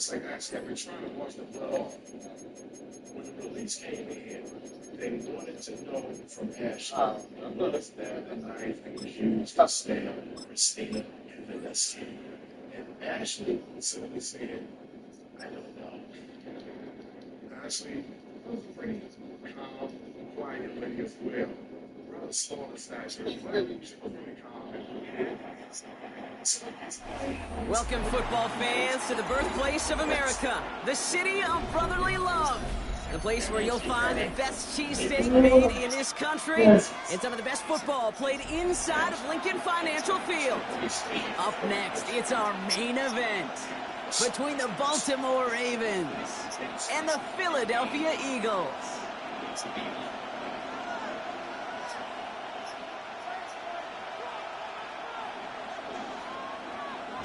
It's like actually I've been trying to watch the playoff. When the release came in, they wanted to know from Ashley. I noticed that the ninth was used to stand Christina and Vanessa. And Ashley simply said, I don't know. Ashley was pretty calm, quiet lady as well. Rather slow on the side. She was really calm and welcome, football fans, to the birthplace of America, the city of brotherly love. The place where you'll find the best cheesesteak made in this country and some of the best football played inside of Lincoln Financial Field. Up next, it's our main event between the Baltimore Ravens and the Philadelphia Eagles.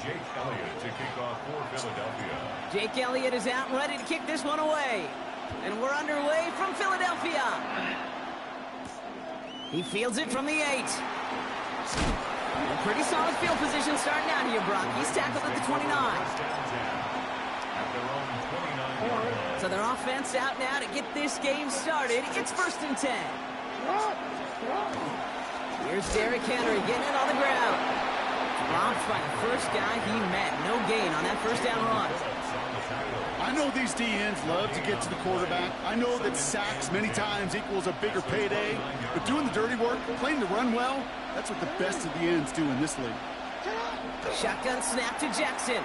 Jake Elliott to kick off for Philadelphia. Jake Elliott is out and ready to kick this one away. And we're underway from Philadelphia. He fields it from the 8. A pretty solid field position starting out here, Brock. He's tackled at the 29. So their offense out now to get this game started. It's 1st and 10. Here's Derrick Henry getting it on the ground. Dropped by the first guy he met. No gain on that first down run. I know these D-ends love to get to the quarterback. I know that sacks many times equals a bigger payday. But doing the dirty work, playing the run well, that's what the best of the ends do in this league. Shotgun snap to Jackson.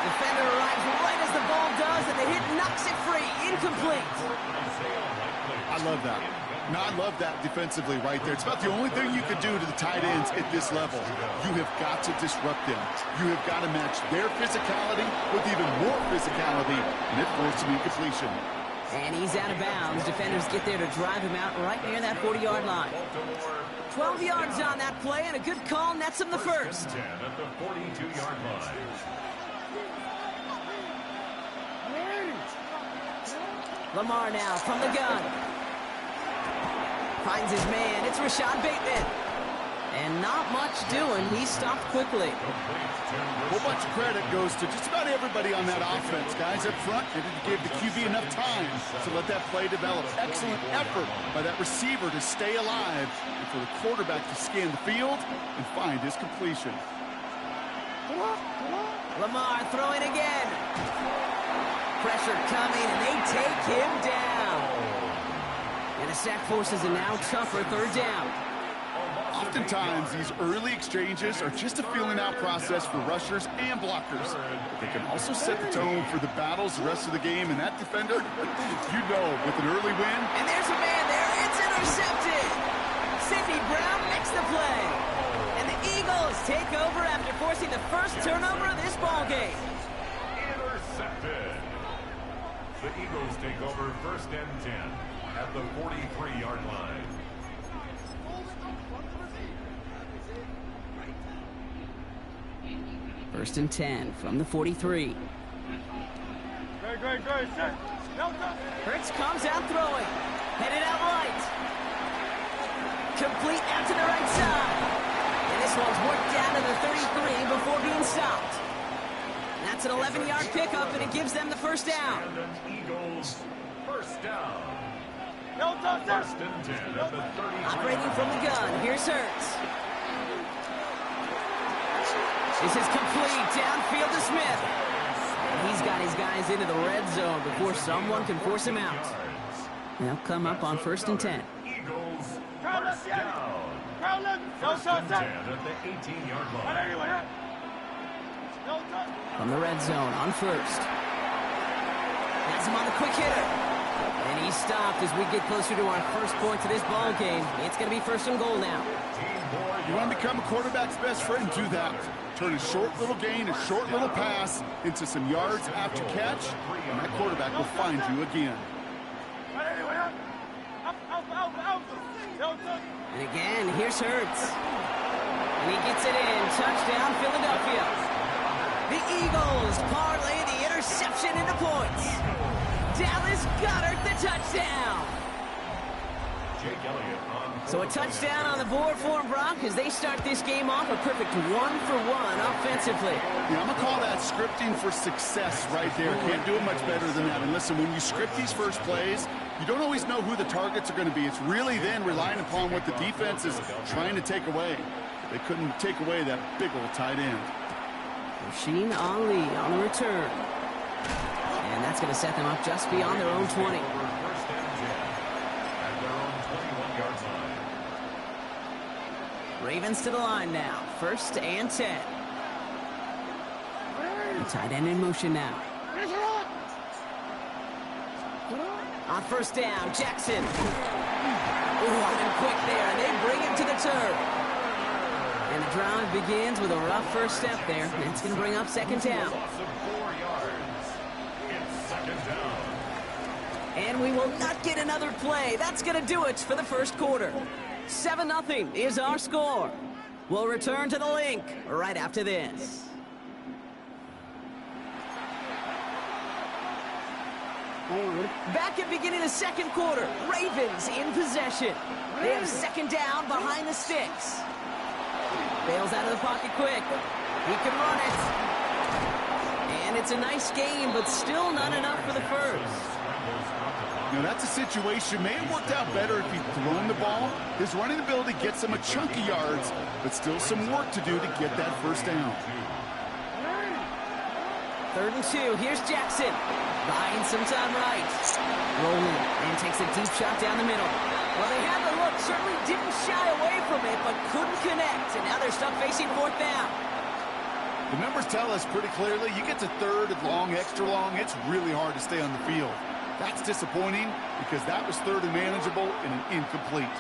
Defender arrives right as the ball does, and the hit knocks it free. Incomplete. I love that. No, I love that defensively right there. It's about the only thing you can do to the tight ends at this level. You have got to disrupt them. You have got to match their physicality with even more physicality, and it forced him incompletion. And he's out of bounds. Defenders get there to drive him out right near that 40-yard line. 12 yards on that play, and a good call nets him the first. 10 at the 42-yard line. Lamar now from the gun. Finds his man. It's Rashad Bateman. And not much doing. He stopped quickly. A whole bunch of credit goes to just about everybody on that offense. Guys up front, they didn't give the QB enough time to let that play develop. Excellent effort by that receiver to stay alive and for the quarterback to scan the field and find his completion. Lamar throwing again. Pressure coming, and they take him down. And the sack forces a now tougher 3rd down. Oftentimes, these early exchanges are just a feeling-out process for rushers and blockers. They can also set the tone for the battles the rest of the game, and that defender, you know, with an early win. And there's a man there. It's intercepted. Sidney Brown makes the play. And the Eagles take over after forcing the first turnover of this ball game. Intercepted. The Eagles take over 1st and 10 at the 43-yard line. First and 10 from the 43. Hurts comes out throwing. Headed out right. Complete out to the right side. And this one's worked down to the 33 before being stopped. That's an 11-yard pickup, and it gives them the first down. Eagles, first down. 1st and 10 at the 33. Operating from the gun, here's Hurts. This is complete, downfield to Smith. And he's got his guys into the red zone before someone can force him out. They'll come up on 1st and 10. Eagles, first down. 1st and 10 at the 18-yard line. From the red zone on 1st. Has him on the quick hitter. And he's stopped as we get closer to our first point to this ball game. It's going to be 1st and goal now. You want to become a quarterback's best friend, do that. Turn a short little gain, a short little pass into some yards after catch, and that quarterback will find you again. And again, here's Hurts. And he gets it in. Touchdown, Philadelphia. The Eagles parlay the interception into points. Dallas Goedert the touchdown. So a touchdown on the board for them, Brock, as they start this game off a perfect 1-for-1 offensively. Yeah, I'm going to call that scripting for success right there. Can't do it much better than that. And listen, when you script these first plays, you don't always know who the targets are going to be. It's really then relying upon what the defense is trying to take away. They couldn't take away that big old tight end. Rasheen Ali on the return. And that's going to set them up just beyond their own 20. Ravens to the line now. 1st and 10. The tight end in motion now. On 1st down, Jackson. Ooh, and quick there, and they bring him to the turf. And the drive begins with a rough first step there. It's going to bring up 2nd down. And we will not get another play. That's going to do it for the 1st quarter. 7-0 is our score. We'll return to the link right after this. Back at beginning of the 2nd quarter. Ravens in possession. They have 2nd down behind the sticks. Bails out of the pocket quick. He can run it. And it's a nice game, but still not enough for the 1st. You know, that's a situation. May have worked out better if he'd thrown the ball. His running ability gets him a chunk of yards, but still some work to do to get that 1st down. 3rd and 2. Here's Jackson. Buying some time right. Rolling and takes a deep shot down the middle. Well, they had the look. Certainly didn't shy away from it, but couldn't connect. And now they're stuck facing 4th down. The numbers tell us pretty clearly, you get to 3rd and long, extra long, it's really hard to stay on the field. That's disappointing because that was 3rd and manageable and an incomplete.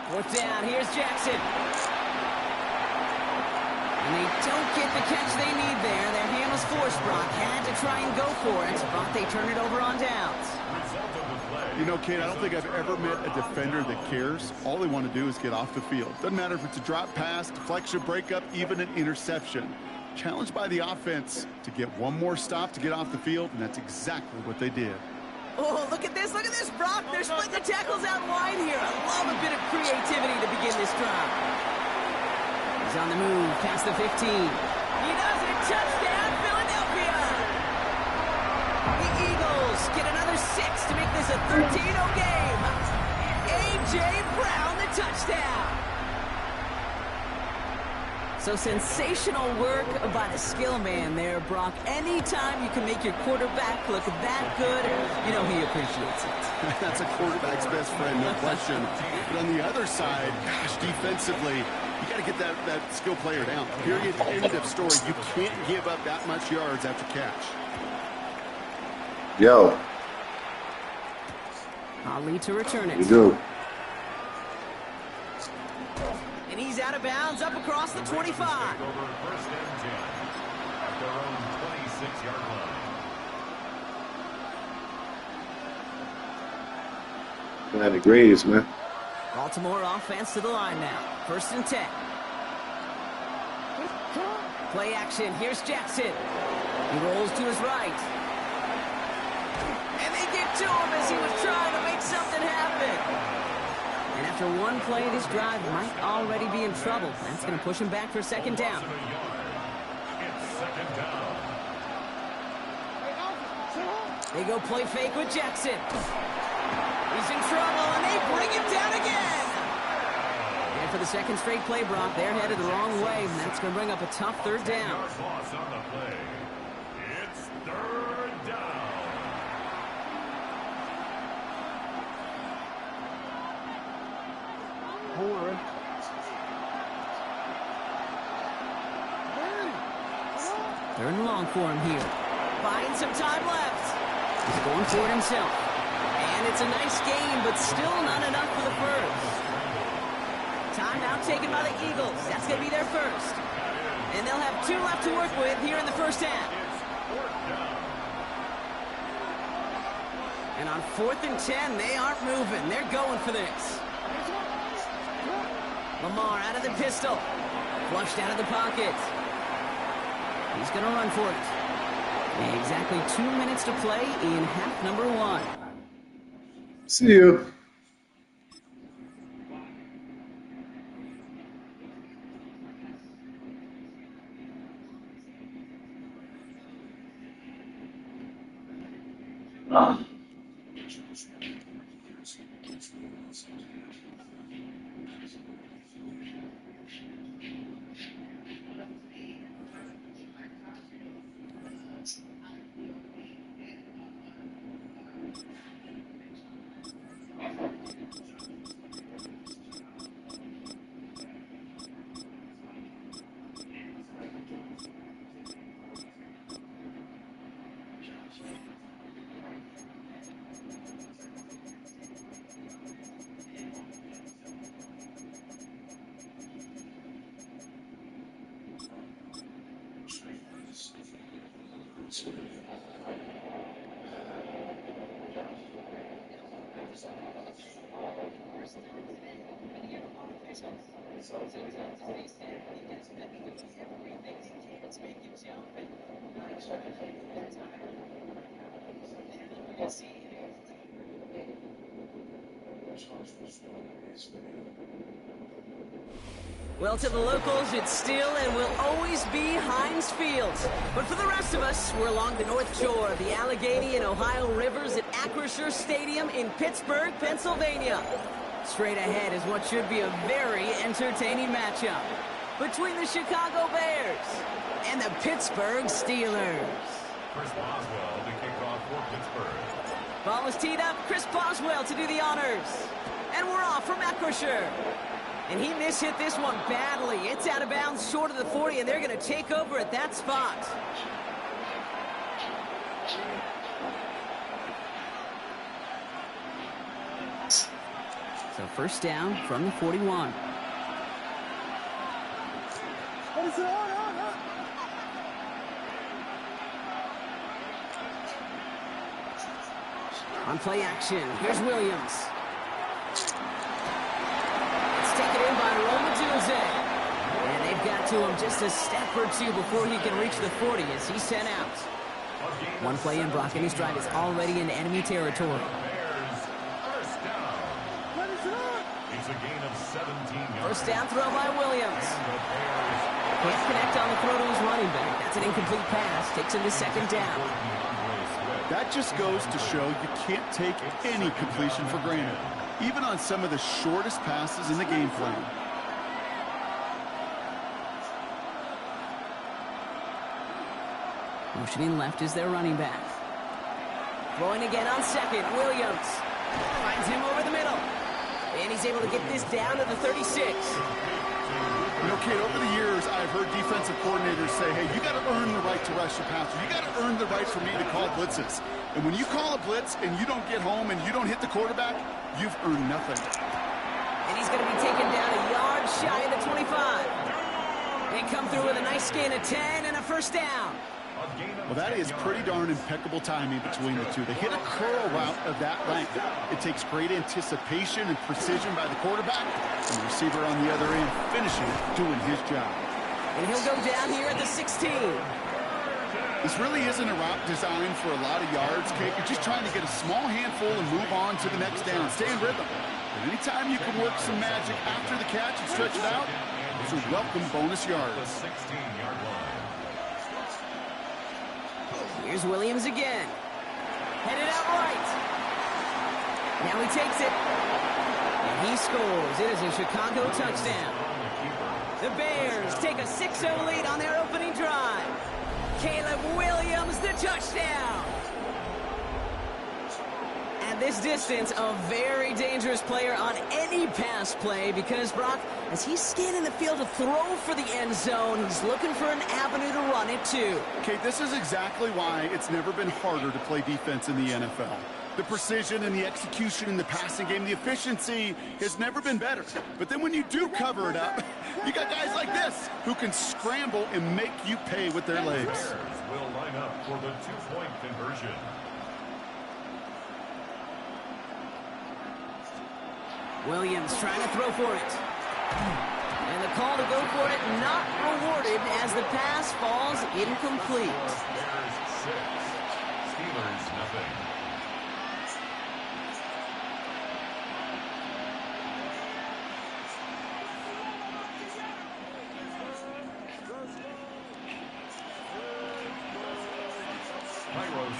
4th down, here's Jackson. And they don't get the catch they need there. Their hand was forced, Brock. Had to try and go for it, but they turn it over on downs. You know, Kate, I don't think I've ever met a defender that cares. All they want to do is get off the field. Doesn't matter if it's a drop pass, deflection, breakup, even an interception. Challenged by the offense to get one more stop to get off the field, and that's exactly what they did. Oh, look at this, Brock. They're splitting the tackles out wide here. I love a bit of creativity to begin this drive. He's on the move, past the 15. He does it, touchdown, Philadelphia! The Eagles get another 6 to make this a 13-0 game. A.J. Brown, the touchdown. So sensational work by the skill man there, Brock. Anytime you can make your quarterback look that good, you know he appreciates it. That's a quarterback's best friend, no question. But on the other side, gosh, defensively, you got to get that skill player down. Period, end of story. You can't give up that much yards after catch. Yo. Ali to return it. You do. And he's out of bounds, up across the 25. Over 1st and 10 at their own 26-yard line. Man, the greatest, man. Baltimore offense to the line now. 1st and 10. Play action. Here's Jackson. He rolls to his right. And they get to him as he was trying to make something happen. And after one play, this drive might already be in trouble. That's going to push him back for 2nd down. It's 2nd down. They go play fake with Jackson. He's in trouble, and they bring him down again. And for the 2nd straight play, Brock, they're headed the wrong way. And that's going to bring up a tough 3rd down. Loss on the play. It's 3rd down. Third and long for him here. Buying some time left. He's going for it himself. And it's a nice game, but still not enough for the 1st. Timeout taken by the Eagles. That's going to be their 1st. And they'll have 2 left to work with here in the 1st half. And on 4th and 10, they aren't moving. They're going for this. Lamar out of the pistol. Flushed out of the pocket. He's going to run for it. Exactly 2 minutes to play in half number 1. See you. Well, to the locals, it's still and will always be Heinz Field. But for the rest of us, we're along the north shore of the Allegheny and Ohio rivers at Acrisure Stadium in Pittsburgh, Pennsylvania. Straight ahead is what should be a very entertaining matchup between the Chicago Bears and the Pittsburgh Steelers. Chris Boswell to kick off for Pittsburgh. Ball is teed up. Chris Boswell to do the honors. And we're off from Acrisure. And he mishit this one badly. It's out of bounds short of the 40, and they're going to take over at that spot. So first down from the 41. On play action, here's Williams. Taken in by Romadunze. And they've got to him just a step or two before he can reach the 40 as he's sent out. One play in, Brock, and his drive is already in enemy territory. It's a gain of 17 yards. First down throw by Williams. Can't connect on the throw to his running back. That's an incomplete pass. Takes him to second down. That just goes to show you can't take any completion for granted, even on some of the shortest passes in the game plan. Motioning left is their running back. Throwing again on second, Williams. Finds him over the middle. And he's able to get this down to the 36. You know, Kate, over the years, I've heard defensive coordinators say, hey, you got to earn the right to rush your passer. You got to earn the right for me to call blitzes. And when you call a blitz and you don't get home and you don't hit the quarterback, you've earned nothing. And he's going to be taken down a yard shy of the 25. They come through with a nice gain of 10 and a first down. Well, that is pretty darn impeccable timing between the two. They hit a curl route of that length. It takes great anticipation and precision by the quarterback, and the receiver on the other end finishing it, doing his job. And he'll go down here at the 16. This really isn't a route designed for a lot of yards, Kate. You're just trying to get a small handful and move on to the next down. Stay in rhythm. But anytime you can work some magic after the catch and stretch it out, it's a welcome bonus yards. 16-yard line. Here's Williams again. Headed out right. Now he takes it. And he scores. It is a Chicago touchdown. The Bears take a 6-0 lead on their opening drive. Caleb Williams, the touchdown. At this distance, a very dangerous player on any pass play because, Brock, as he's scanning the field to throw for the end zone, he's looking for an avenue to run it too. Okay, this is exactly why it's never been harder to play defense in the NFL. The precision and the execution in the passing game, the efficiency has never been better. But then when you do cover it up, you got guys like this who can scramble and make you pay with their legs. Bears will line up for the two-point conversion. Williams trying to throw for it. And the call to go for it not rewarded as the pass falls incomplete. Steelers nothing.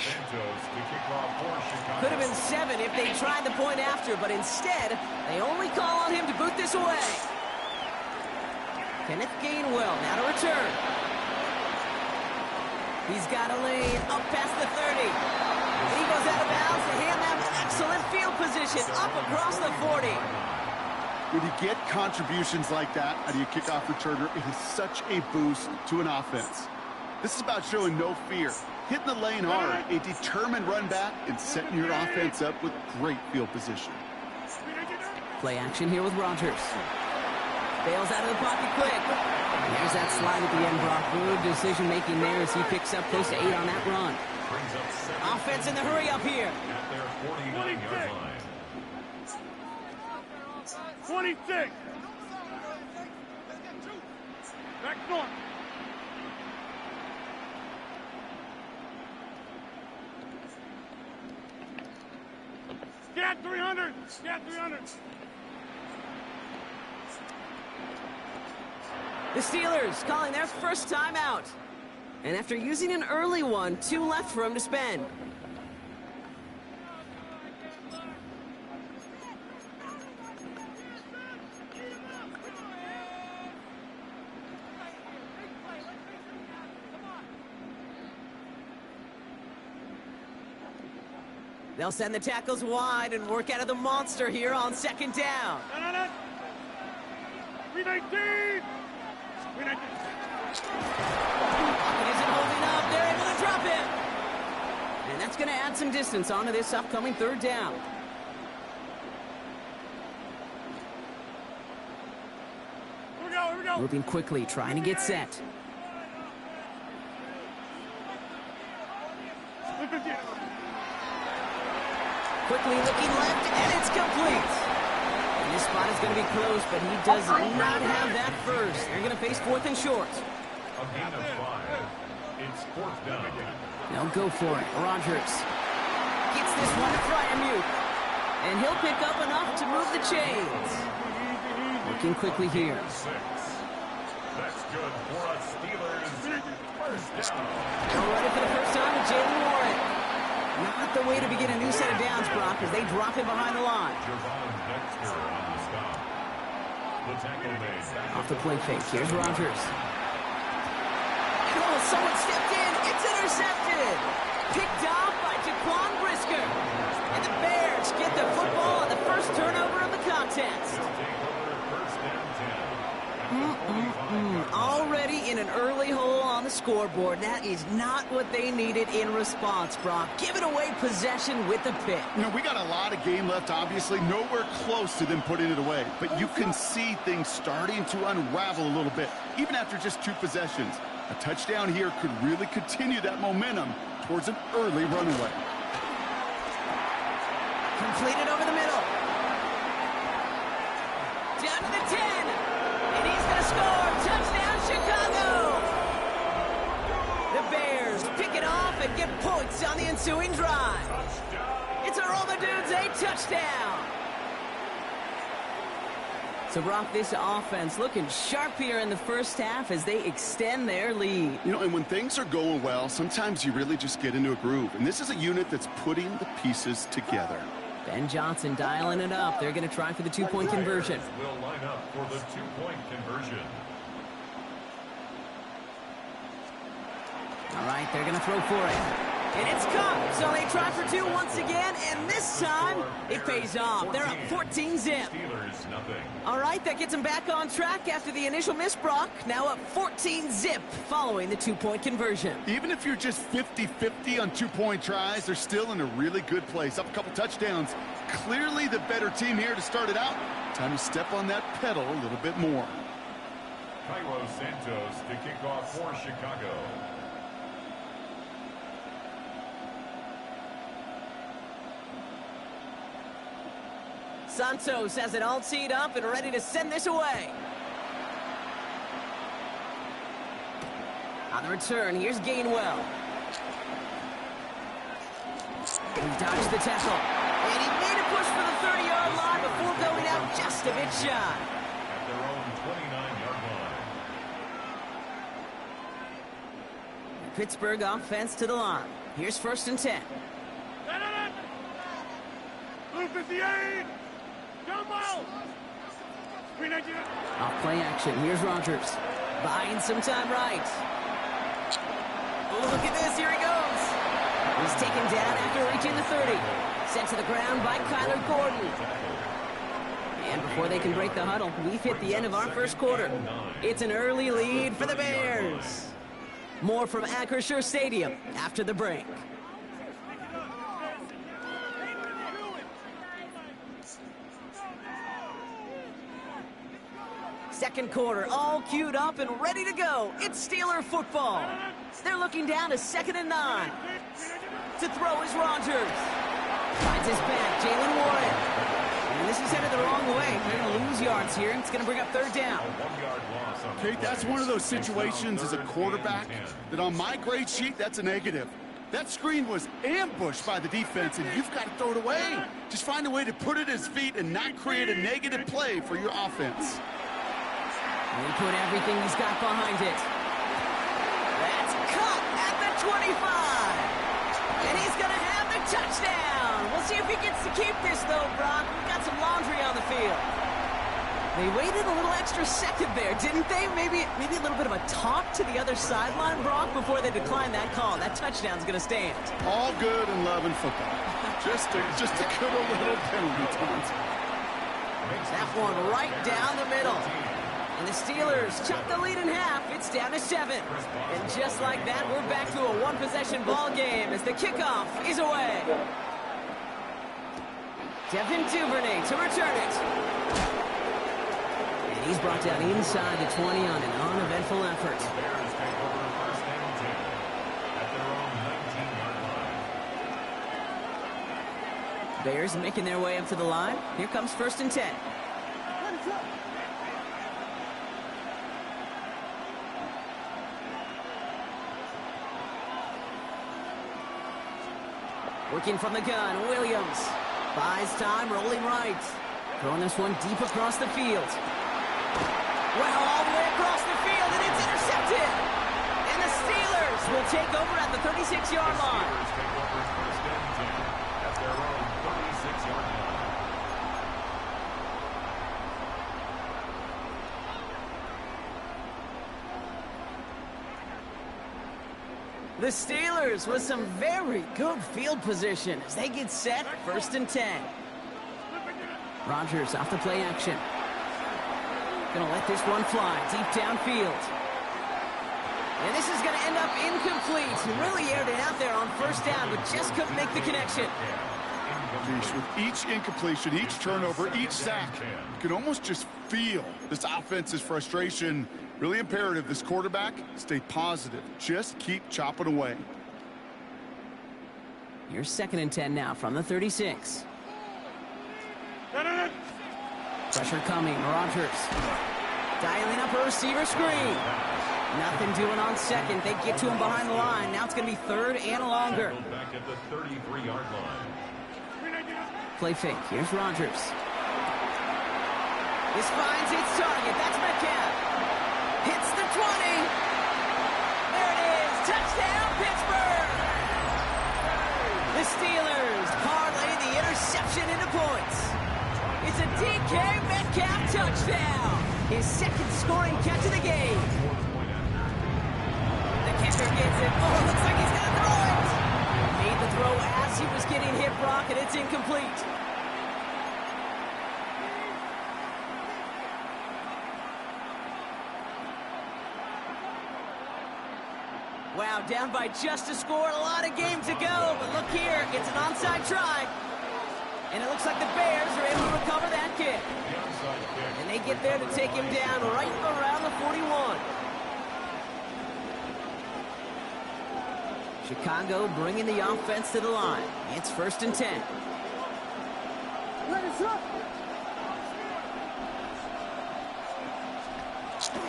Santos to kick off for Chicago. Could have been 7 if they tried the point after, but instead, they only call on him to boot this away. Kenneth Gainwell now to return. He's got a lane up past the 30. And he goes out of bounds to hand them excellent field position up across the 40. When you get contributions like that out of your kickoff returner, it is such a boost to an offense. This is about showing no fear, hitting the lane hard, a determined run back, and setting your offense up with great field position. Play action here with Rodgers. Bails out of the pocket quick. There's that slide at the end, Brock. Good decision-making there as he picks up close to 8 on that run. Offense in the hurry up here. At their 49-yard line. 26. Back north. Scat 300. Scat 300. The Steelers calling their first timeout. And after using an early one, 2 left for him to spend. They'll send the tackles wide and work out of the monster here on second down. 319. Pocket isn't holding up. They're able to drop him. And that's going to add some distance onto this upcoming third down. Here we go. Moving quickly, trying to get set. Quickly looking left, and it's complete. And this spot is going to be close, but he does not have that first. They're going to face 4th and short. A gain of 5. It's 4th down. They'll go for it. Rodgers gets this one to Fryermuth. And he'll pick up enough to move the chains. Working quickly here. 6. That's good for a Steelers first down. All ready for the first time with Jalen Warren. Not the way to begin a new set of downs, Brock, as they drop him behind the line. Javon Dexter on the stop. The tackle made. Off the play fake. Here's Rodgers. Oh, someone stepped in. It's intercepted. Picked off by Jaquan Brisker. And the Bears get the football on the first turnover of the contest. They'll take over first and 10. Already in an early hole on the scoreboard. That is not what they needed in response, Brock. Giving away possession with the pick. You know, we got a lot of game left, obviously. Nowhere close to them putting it away. But you can see things starting to unravel a little bit, even after just 2 possessions. A touchdown here could really continue that momentum towards an early runaway. Completed over the middle. Down to the 10. And he's going to score. Touchdown, Chicago. The Bears pick it off and get points on the ensuing drive. It's a Roll the Dudes, a touchdown. So, Brock, this offense looking sharp here in the first half as they extend their lead. You know, and when things are going well, sometimes you really just get into a groove. And this is a unit that's putting the pieces together. Ben Johnson dialing it up. They're going to try for the 2-point conversion. Will line up for the 2-point conversion. All right, they're going to throw for it. And it's caught. So they try for 2 once again, and this time it pays off. They're up 14-zip. Steelers nothing. All right, that gets them back on track after the initial miss, Brock. Now up 14-zip following the 2-point conversion. Even if you're just 50-50 on 2-point tries, they're still in a really good place. Up a couple touchdowns. Clearly the better team here to start it out. Time to step on that pedal a little bit more. Cairo Santos to kick off for Chicago. Santos has it all teed up and ready to send this away. On the return, here's Gainwell. He dodged the tackle. And he made a push for the 30-yard line before going out just a bit shy. At their own 29-yard line. Pittsburgh offense to the line. Here's 1st and 10. Blue 58. Down mile. Off play action. Here's Rodgers. Buying some time right. Oh, look at this. Here he goes. He's taken down after reaching the 30. Sent to the ground by Kyler Gordon. And before they can break the huddle, we've hit the end of our first quarter. It's an early lead for the Bears. More from Acrisure Stadium after the break. Second quarter, all queued up and ready to go. It's Steeler football. They're looking down to 2nd and 9. To throw is Rodgers. Finds his back, Jalen Warren. And this is headed the wrong way. They're going to lose yards here. It's going to bring up 3rd down. Okay, that's one of those situations as a quarterback that on my grade sheet, that's a negative. That screen was ambushed by the defense, and you've got to throw it away. Just find a way to put it at his feet and not create a negative play for your offense. And he put everything he's got behind it. That's cut at the 25. And he's going to have the touchdown. We'll see if he gets to keep this, though, Brock. We've got some laundry on the field. They waited a little extra second there, didn't they? Maybe a little bit of a talk to the other sideline, Brock, before they declined that call. That touchdown's going to stand. All good and love in football. Just a good little penalty, Tons. That one right down the middle. And the Steelers chop the lead in half. It's down to 7. And just like that, we're back to a one-possession ball game as the kickoff is away. Devin Duvernay to return it. And he's brought down inside the 20 on an uneventful effort. Bears take over 1st and 10 at their own 19-yard line. Bears making their way up to the line. Here comes 1st and 10. Working from the gun, Williams. Buys time, rolling right. Throwing this one deep across the field. Well, all the way across the field, and it's intercepted. And the Steelers will take over at the 36-yard line. Steelers take over 1st and 10 at their own 36-yard line. The Steelers with some very good field position as they get set, 1st and 10. Rodgers off the play action. Gonna let this one fly deep downfield. And this is gonna end up incomplete. He really aired it out there on 1st down, but just couldn't make the connection. With each incompletion, each turnover, each sack, you can almost just feel this offense's frustration. Really imperative, this quarterback, stay positive. Just keep chopping away. Here's 2nd and 10 now from the 36. Pressure coming, Rodgers. Dialing up a receiver screen. Nothing doing on 2nd. They get to him behind the line. Now it's going to be 3rd and longer. Back at the 33-yard line. Play fake. Here's Rodgers. This finds its target. That's Metcalf. Hits the 20. There it is. Touchdown, Pittsburgh. The Steelers parlay the interception into points. It's a DK Metcalf touchdown. His 2nd scoring catch of the game. The catcher gets it. Oh, it looks like he's going to throw it. Made the throw as he was getting hit, Brock, and it's incomplete. Wow, down by just a score, a lot of game to go. But look here, it's an onside try. And it looks like the Bears are able to recover that kick. And they get there to take him down right around the 41. Chicago bringing the offense to the line. It's 1st and 10.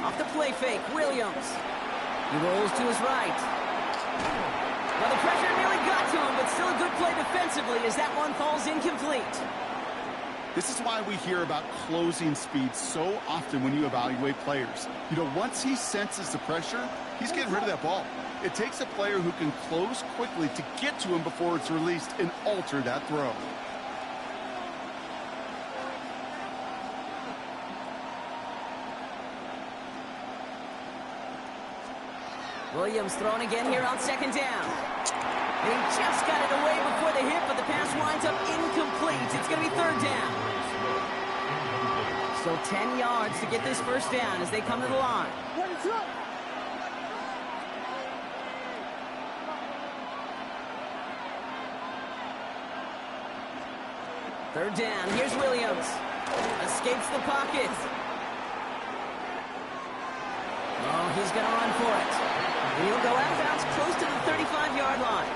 Off the play fake, Williams. He rolls to his right. Well, the pressure nearly got to him, but still a good play defensively as that one falls incomplete. This is why we hear about closing speed so often when you evaluate players. You know, once he senses the pressure, he's getting rid of that ball. It takes a player who can close quickly to get to him before it's released and alter that throw. Williams throwing again here on second down. And he just got it away before the hit, but the pass winds up incomplete. It's going to be third down. Still 10 yards to get this first down as they come to the line. Third down. Here's Williams. Escapes the pocket. Oh, he's going to run for it. And he'll go out of bounds close to the 35-yard line.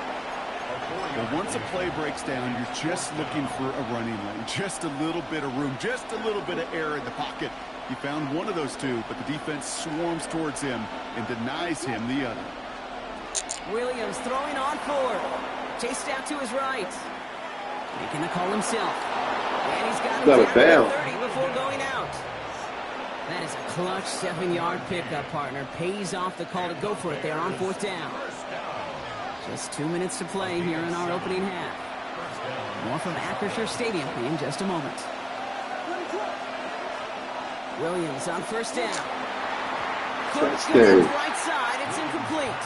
Well, once a play breaks down, you're just looking for a running lane. Just a little bit of room, just a little bit of air in the pocket. He found one of those two, but the defense swarms towards him and denies him the other. Williams throwing on forward. Chased out to his right. Making the call himself. And he's got him down to 30 before going out. That is a clutch 7-yard pickup, partner. Pays off the call to go for it there on fourth down. Just 2 minutes to play here in our opening half. More from Acrisure Stadium in just a moment. Williams on first down. Cook goes to the right side. It's incomplete.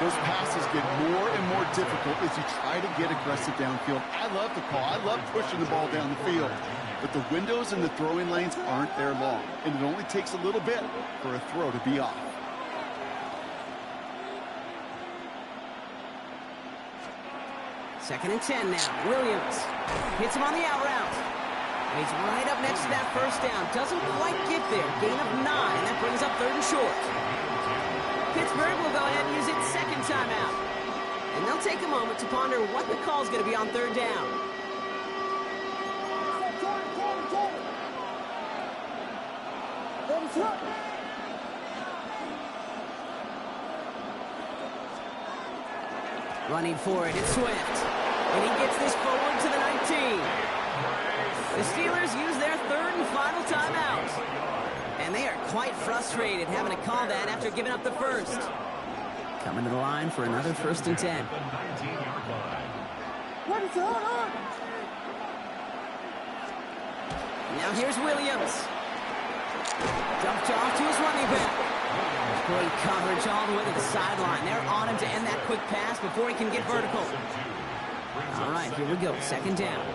Those passes get more and more difficult as you try to get aggressive downfield. I love the call. I love pushing the ball down the field. But the windows in the throwing lanes aren't there long, and it only takes a little bit for a throw to be off. Second and 10 now. Williams hits him on the out route. And he's right up next to that first down. Doesn't quite get there. Gain of 9. That brings up third and short. Pittsburgh will go ahead and use its second timeout. And they'll take a moment to ponder what the call is going to be on third down. Running for it, it's Swift. And he gets this forward to the 19. The Steelers use their third and final timeout. And they are quite frustrated having to call that after giving up the first. Coming to the line for another first and 10. Now here's Williams. Dumped off to his running back. Great coverage all the way to the sideline. They're on him to end that quick pass before he can get vertical. All right, here we go. Second down.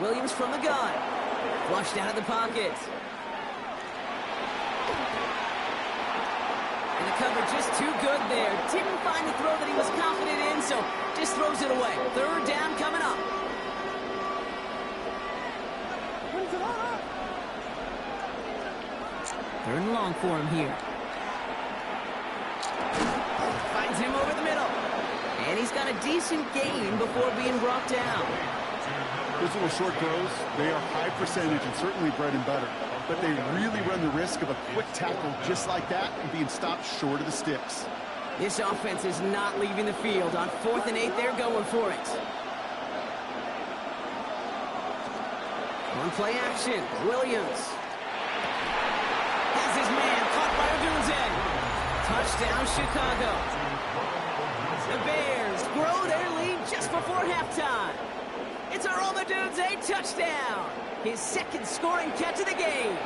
Williams from the gun. Flushed out of the pocket. And the cover just too good there. Didn't find the throw that he was confident in, so just throws it away. Third down coming up. Third and long for him here. Finds him over the middle. And he's got a decent gain before being brought down. Those little short throws, they are high percentage and certainly bread and butter. But they really run the risk of a quick tackle just like that and being stopped short of the sticks. This offense is not leaving the field. On 4th and 8, they're going for it. On play action, Williams. Has his man caught by Odunze. Touchdown, Chicago. The Bears grow their lead just before halftime. It's a Rome Odunze touchdown. His second scoring catch of the game.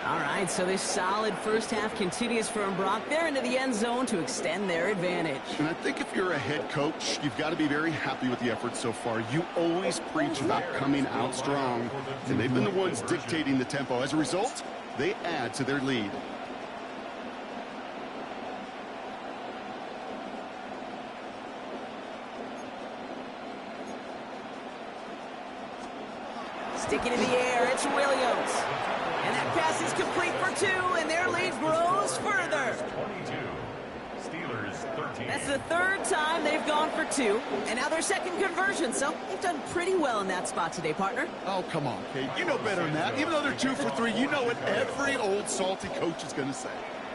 All right, so this solid first half continues for Brock. They're into the end zone to extend their advantage. And I think if you're a head coach, you've got to be very happy with the effort so far. You always preach about coming out strong, and they've been the ones dictating the tempo. As a result, they add to their lead. Sticking in the air, it's Williams. And that pass is complete for 2, and their lead grows further. Steelers 13. That's the third time they've gone for 2, and now their second conversion, so they've done pretty well in that spot today, partner. Oh, come on, Kate. You know better than that. Even though they're 2 for 3, you know what every old salty coach is going to say.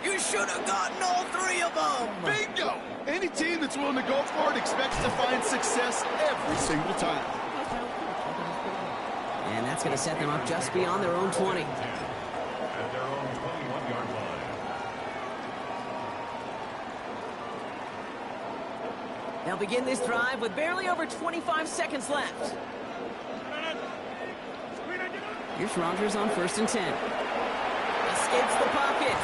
You should have gotten all 3 of them. Bingo! Any team that's willing to go for it expects to find success every single time. And that's going to set them up just beyond their own 20. At their own 21-yard line. They'll begin this drive with barely over 25 seconds left. Here's Rodgers on 1st and 10. Escapes the pocket.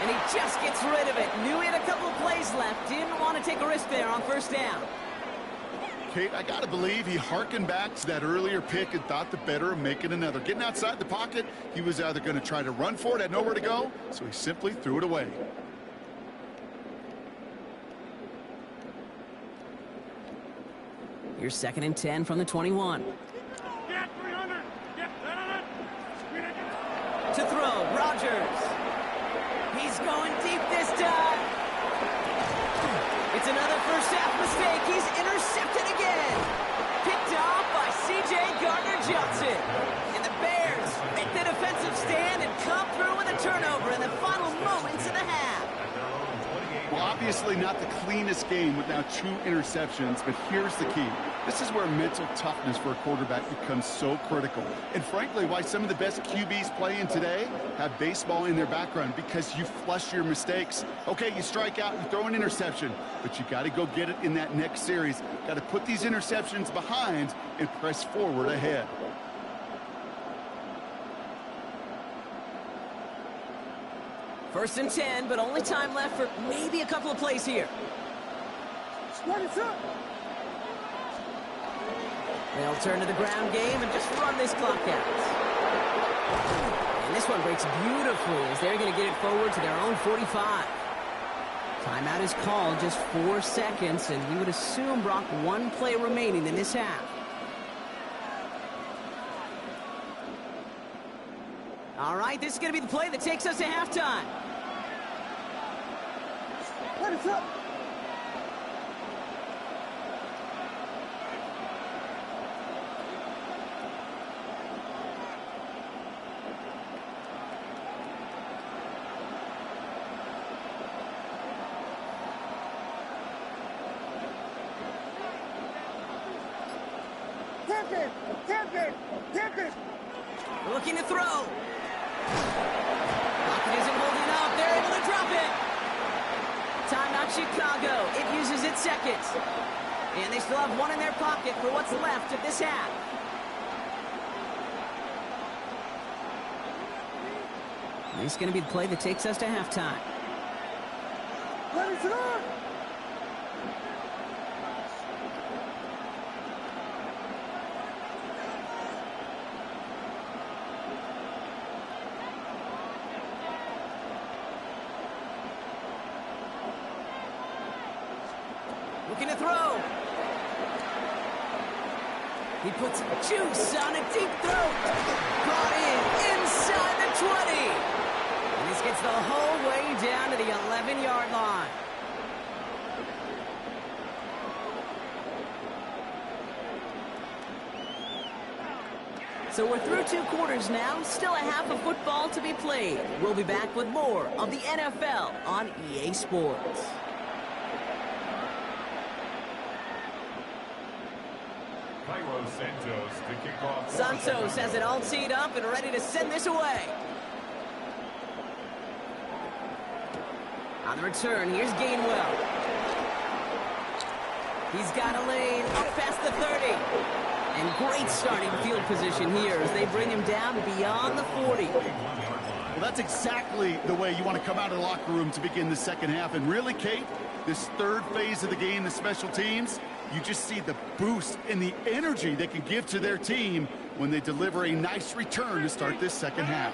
And he just gets rid of it. Knew he had a couple plays left. Didn't want to take a risk there on 1st down. Kate, I got to believe he harkened back to that earlier pick and thought the better of making another. Getting outside the pocket, he was either going to try to run for it, had nowhere to go, so he simply threw it away. Here's 2nd and 10 from the 21. Get 300. Get that. To throw, Rodgers. He's going deep this time. It's another first half mistake. He's intercepted again. Picked off by C.J. Gardner-Johnson. And the Bears make the defensive stand and come through with a turnover in the final moments of the half. Well, obviously not the cleanest game with now 2 interceptions, but here's the key. This is where mental toughness for a quarterback becomes so critical. And frankly, why some of the best QBs playing today have baseball in their background, because you flush your mistakes. Okay, you strike out, you throw an interception, but you got to go get it in that next series. Got to put these interceptions behind and press forward ahead. First and 10, but only time left for maybe a couple of plays here. They'll turn to the ground game and just run this clock out. And this one breaks beautifully as they're going to get it forward to their own 45. Timeout is called, just 4 seconds, and we would assume, Brock, 1 play remaining in this half. All right, this is going to be the play that takes us to halftime. What is up? Tip it. Looking to throw. Pocket isn't holding up. They're able to drop it. Timeout Chicago. It uses its seconds. And they still have 1 in their pocket for what's left of this half. This is going to be the play that takes us to halftime. Let it on. Looking to throw. He puts juice on a deep throw. Brought in inside the 20. And this gets the whole way down to the 11-yard line. So we're through 2 quarters now. Still a half of football to be played. We'll be back with more of the NFL on EA Sports. Santos to kick off. Santos has it all teed up and ready to send this away. On the return, here's Gainwell. He's got a lane up past the 30. And great starting field position here as they bring him down beyond the 40. Well, that's exactly the way you want to come out of the locker room to begin the second half. And really, Kate, this 3rd phase of the game, the special teams, you just see the boost and the energy they can give to their team when they deliver a nice return to start this second half.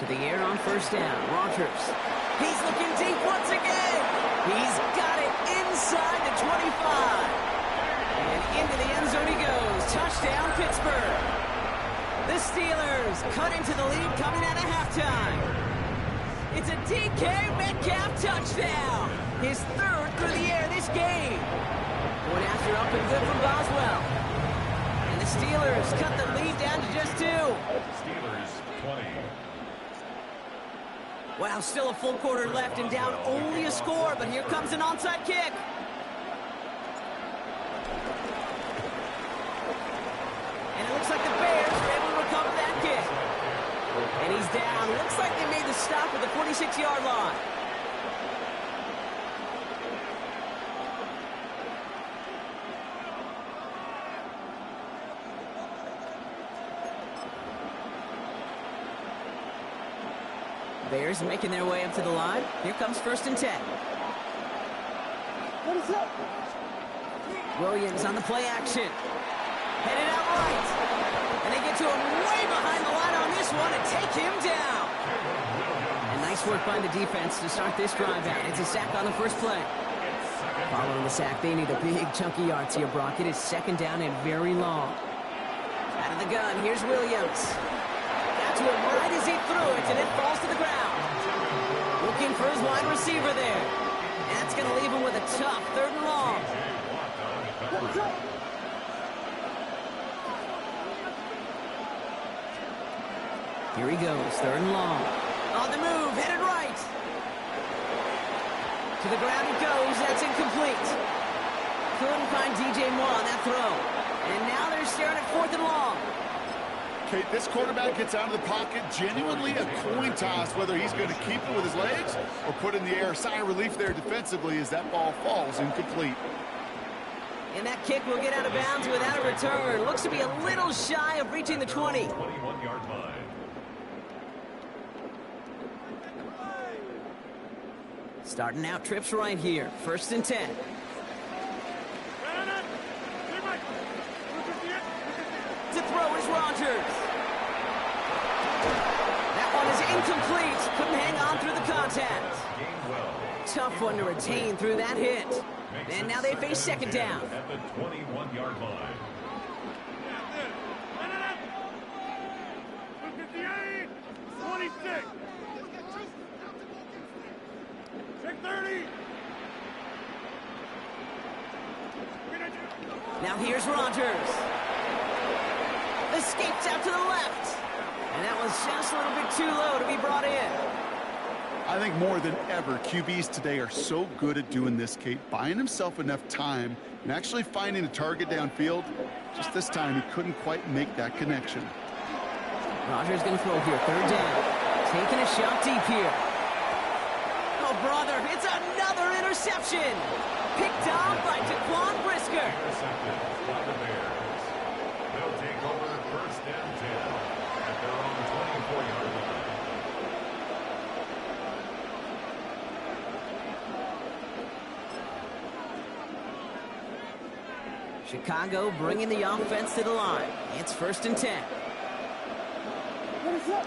To the air on 1st down, Rodgers. He's looking deep once again. He's got it inside the 25. And into the end zone he goes. Touchdown, Pittsburgh. The Steelers cut into the lead coming out of halftime. It's a DK Metcalf touchdown. His third through the air this game. Point after up and good from Boswell. And the Steelers cut the lead down to just 2. Steelers 20. Wow, still a full quarter left and down only a score, but here comes an onside kick. And it looks like the Bears are able to recover that kick. And he's down. Looks like they made the stop at the 46-yard line. Bears making their way up to the line. Here comes 1st and 10. What is up? Williams on the play action. Headed out right. And they get to him way behind the line on this one and take him down. And nice work by the defense to start this drive out. It's a sack on the first play. Following the sack, they need a big chunky yards here, Brock. It is 2nd down and very long. Out of the gun, here's Williams. Got to him right as he threw it, and it falls to the ground. Looking for his wide receiver there. That's going to leave him with a tough 3rd and long. What is up? Here he goes, 3rd and long. On the move, headed right. To the ground it goes, that's incomplete. Couldn't find DJ Moore on that throw. And now they're staring at 4th and long. Okay, this quarterback gets out of the pocket, genuinely a coin toss whether he's going to keep it with his legs or put it in the air. Sigh of relief there defensively as that ball falls incomplete. And that kick will get out of bounds without a return. Looks to be a little shy of reaching the 20. 21-yard line. Starting out trips right here. 1st and 10. To throw is Rodgers. That one is incomplete. Couldn't hang on through the contact. Tough one to retain through that hit. And now they face 2nd down. At the 21-yard line. 26. Check 30. Now here's Rodgers. Escapes out to the left. And that was just a little bit too low to be brought in. I think more than ever, QBs today are so good at doing this, Kate, buying himself enough time and actually finding a target downfield. Just this time, he couldn't quite make that connection. Rodgers going to throw here, 3rd down. Taking a shot deep here. Oh, brother, it's another interception. Picked off by Taquan Brisker. Intercepted by the Bears. They'll take over 1st and 10 at their own 24-yard line. Chicago bringing the offense to the line. It's 1st and 10. What is up?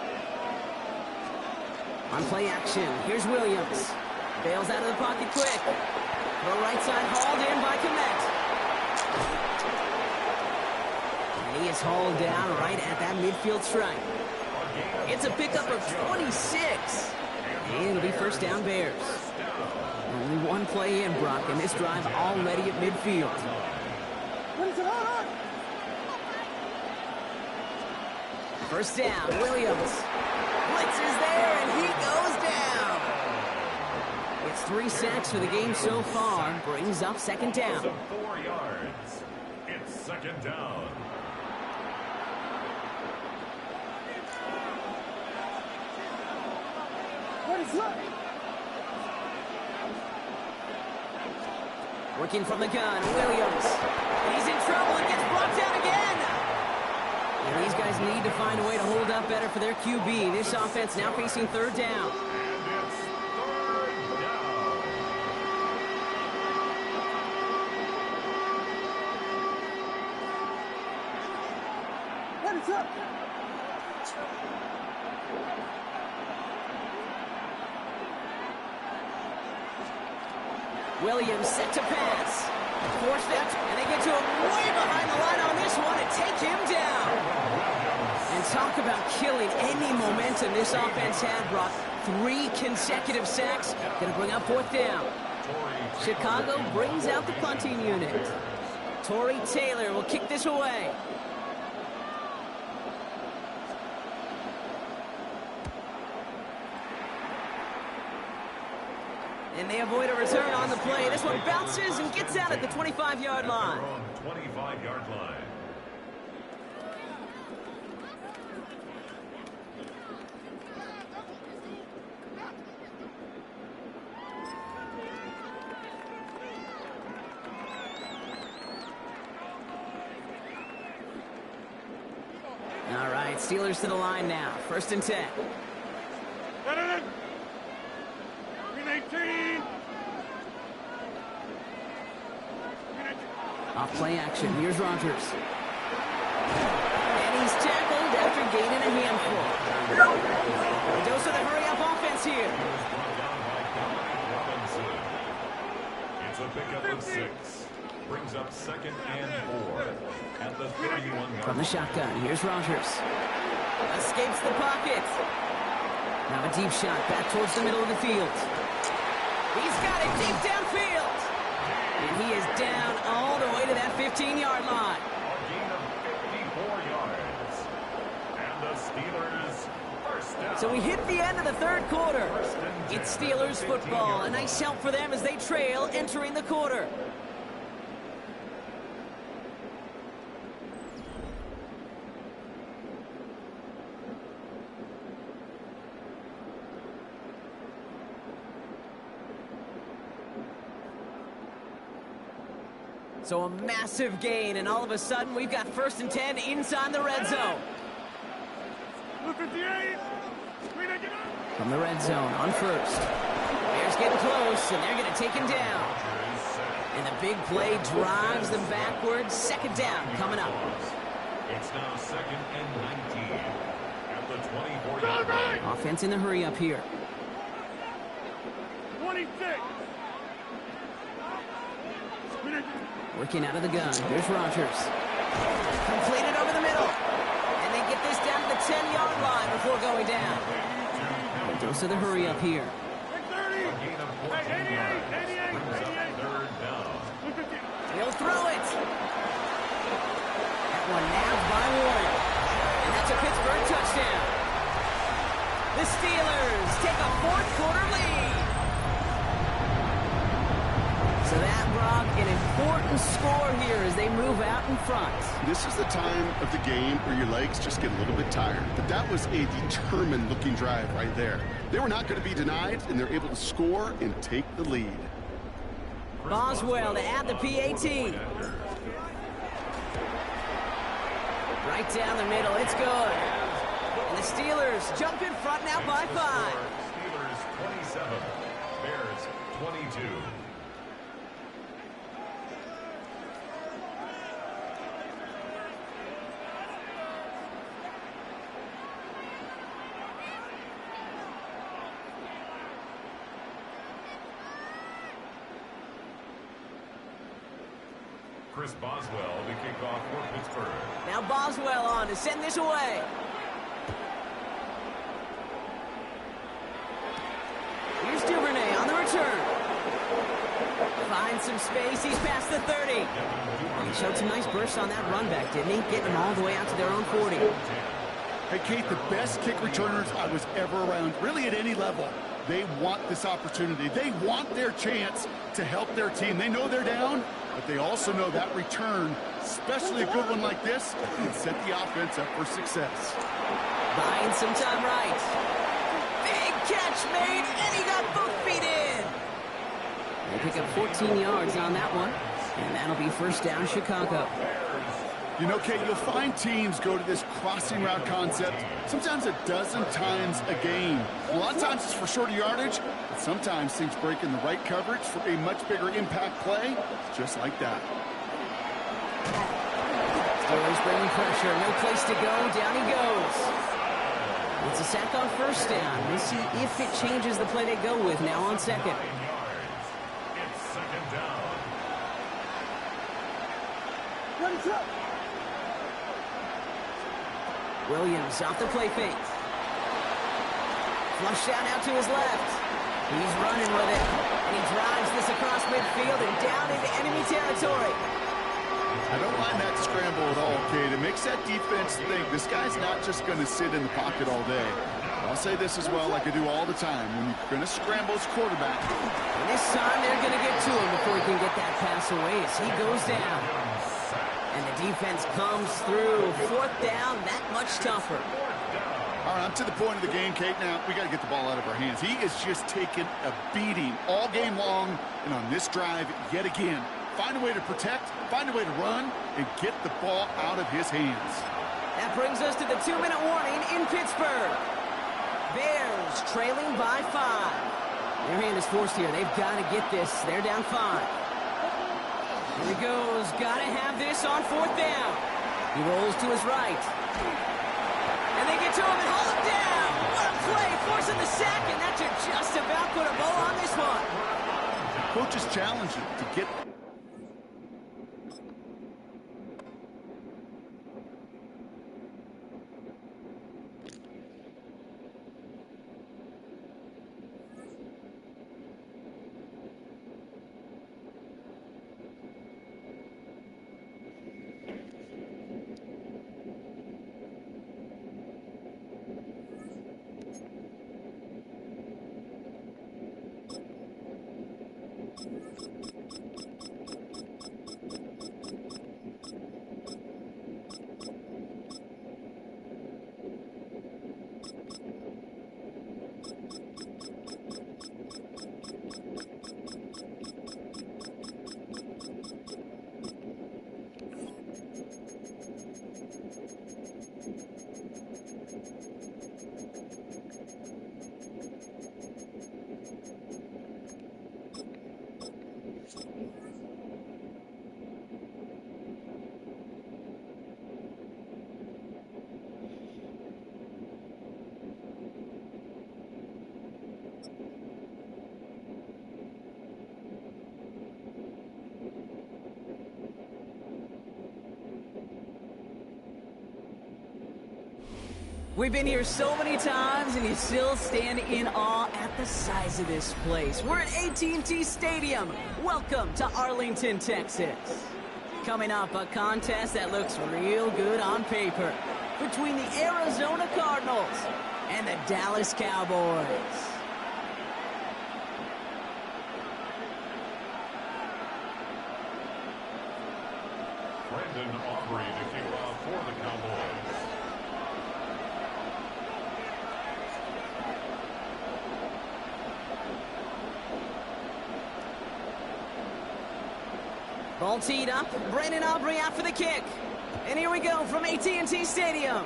On play action, here's Williams. Bails out of the pocket quick. The right side hauled in by Komet. And he is hauled down right at that midfield stripe. It's a pickup of 26. And it'll be 1st down Bears. Only one play in, Brock, and this drive already at midfield. What is it on? 1st down, Williams. Blitz is there, and he goes down. It's 3 sacks for the game so far. Brings up 2nd down. 4 yards. It's 2nd down. What is up? Working from the gun, Williams. He's in trouble and gets brought down again. And these guys need to find a way to hold up better for their QB. This offense now facing 3rd down. And it's 3rd down. What is up? Williams set to pass. Forced it, and they get to him way behind the line on this one and take him down. And talk about killing any momentum this offense had. Brought 3 consecutive sacks. Going to bring up 4th down. Chicago brings out the punting unit. Torrey Taylor will kick this away. And they avoid a return on the play. This one bounces and gets out at the 25-yard line. 25-yard line. All right, Steelers to the line now. 1st and 10. Off play action. Here's Rodgers. And he's tackled after gaining a handful. A dose of the hurry-up offense here. It's a pickup of 6. Brings up 2nd and 4 at the 31-yard. From the shotgun, here's Rodgers. Escapes the pocket. Now a deep shot back towards the middle of the field. He's got it deep downfield. And he is down all the way to that 15-yard line. A gain of 54 yards. And the Steelers first down. So we hit the end of the 3rd quarter. It's Steelers football. A nice help for them as they trail entering the quarter. So a massive gain, and all of a sudden we've got 1st and 10 inside the red zone. From the red zone on 1st. Bears getting close, and they're going to take him down. And the big play drives them backwards. 2nd down coming up. It's now 2nd and 19 at the 24-yard line. Offense in the hurry up here. 26. Working out of the gun. Here's Rodgers. Completed over the middle. And they get this down to the 10-yard line before going down. A dose of the hurry up here. A gain of 14 yards. Brings up 3rd down. He'll throw it. That one nabbed by Warren. And that's a Pittsburgh touchdown. The Steelers take a 4th quarter lead. So that, Brock, an important score here as they move out in front. This is the time of the game where your legs just get a little bit tired. But that was a determined-looking drive right there. They were not going to be denied, and they're able to score and take the lead. Boswell to add the PAT. Right down the middle. It's good. And the Steelers jump in front now by 5. Steelers 27, Bears 22. Chris Boswell to kick off for Pittsburgh. Now Boswell on to send this away. Here's Duvernay on the return. Finds some space. He's past the 30. And he showed some nice bursts on that run back, didn't he? Getting them all the way out to their own 40. Hey, Kate, the best kick returners I was ever around, really at any level. They want this opportunity. They want their chance to help their team. They know they're down, but they also know that return, especially a good one like this, can set the offense up for success. Buying some time right. Big catch made, and he got both feet in. They pick up 14 yards on that one, and that'll be 1st down Chicago. You know, Kate, you'll find teams go to this crossing route concept sometimes a dozen times a game. A lot of times it's for shorter yardage, but sometimes things break in the right coverage for a much bigger impact play, just like that. Steelers bringing pressure, no place to go, down he goes. It's a sack on 1st down. We'll see if it changes the play they go with now on 2nd. It's 2nd down. Ready, set. Williams off the play fake. Flush down out to his left. He's running with it. And he drives this across midfield and down into enemy territory. I don't mind that scramble at all, Kate. It makes that defense think this guy's not just going to sit in the pocket all day. I'll say this as well, like I do all the time. When you're going to scramble as quarterback. And this time they're going to get to him before he can get that pass away as he goes down. And the defense comes through. Fourth down, that much tougher. All right, I'm to the point of the game, Kate. Now, we got to get the ball out of our hands. He is just taking a beating all game long. And on this drive, yet again, find a way to protect, find a way to run, and get the ball out of his hands. That brings us to the 2-minute warning in Pittsburgh. Bears trailing by 5. Their hand is forced here. They've got to get this. They're down 5. Here he goes. Got to have this on 4th down. He rolls to his right. And they get to him and haul him down. What a play. Forcing the sack, and that should just about put a bow on this one. Coach is challenging to get... We've been here so many times, and you still stand in awe at the size of this place. We're at AT&T Stadium. Welcome to Arlington, Texas. Coming up, a contest that looks real good on paper between the Arizona Cardinals and the Dallas Cowboys. Brandon Aubrey to kick off for the Cowboys. Ball teed up. Brandon Aubrey out for the kick. And here we go from AT&T Stadium.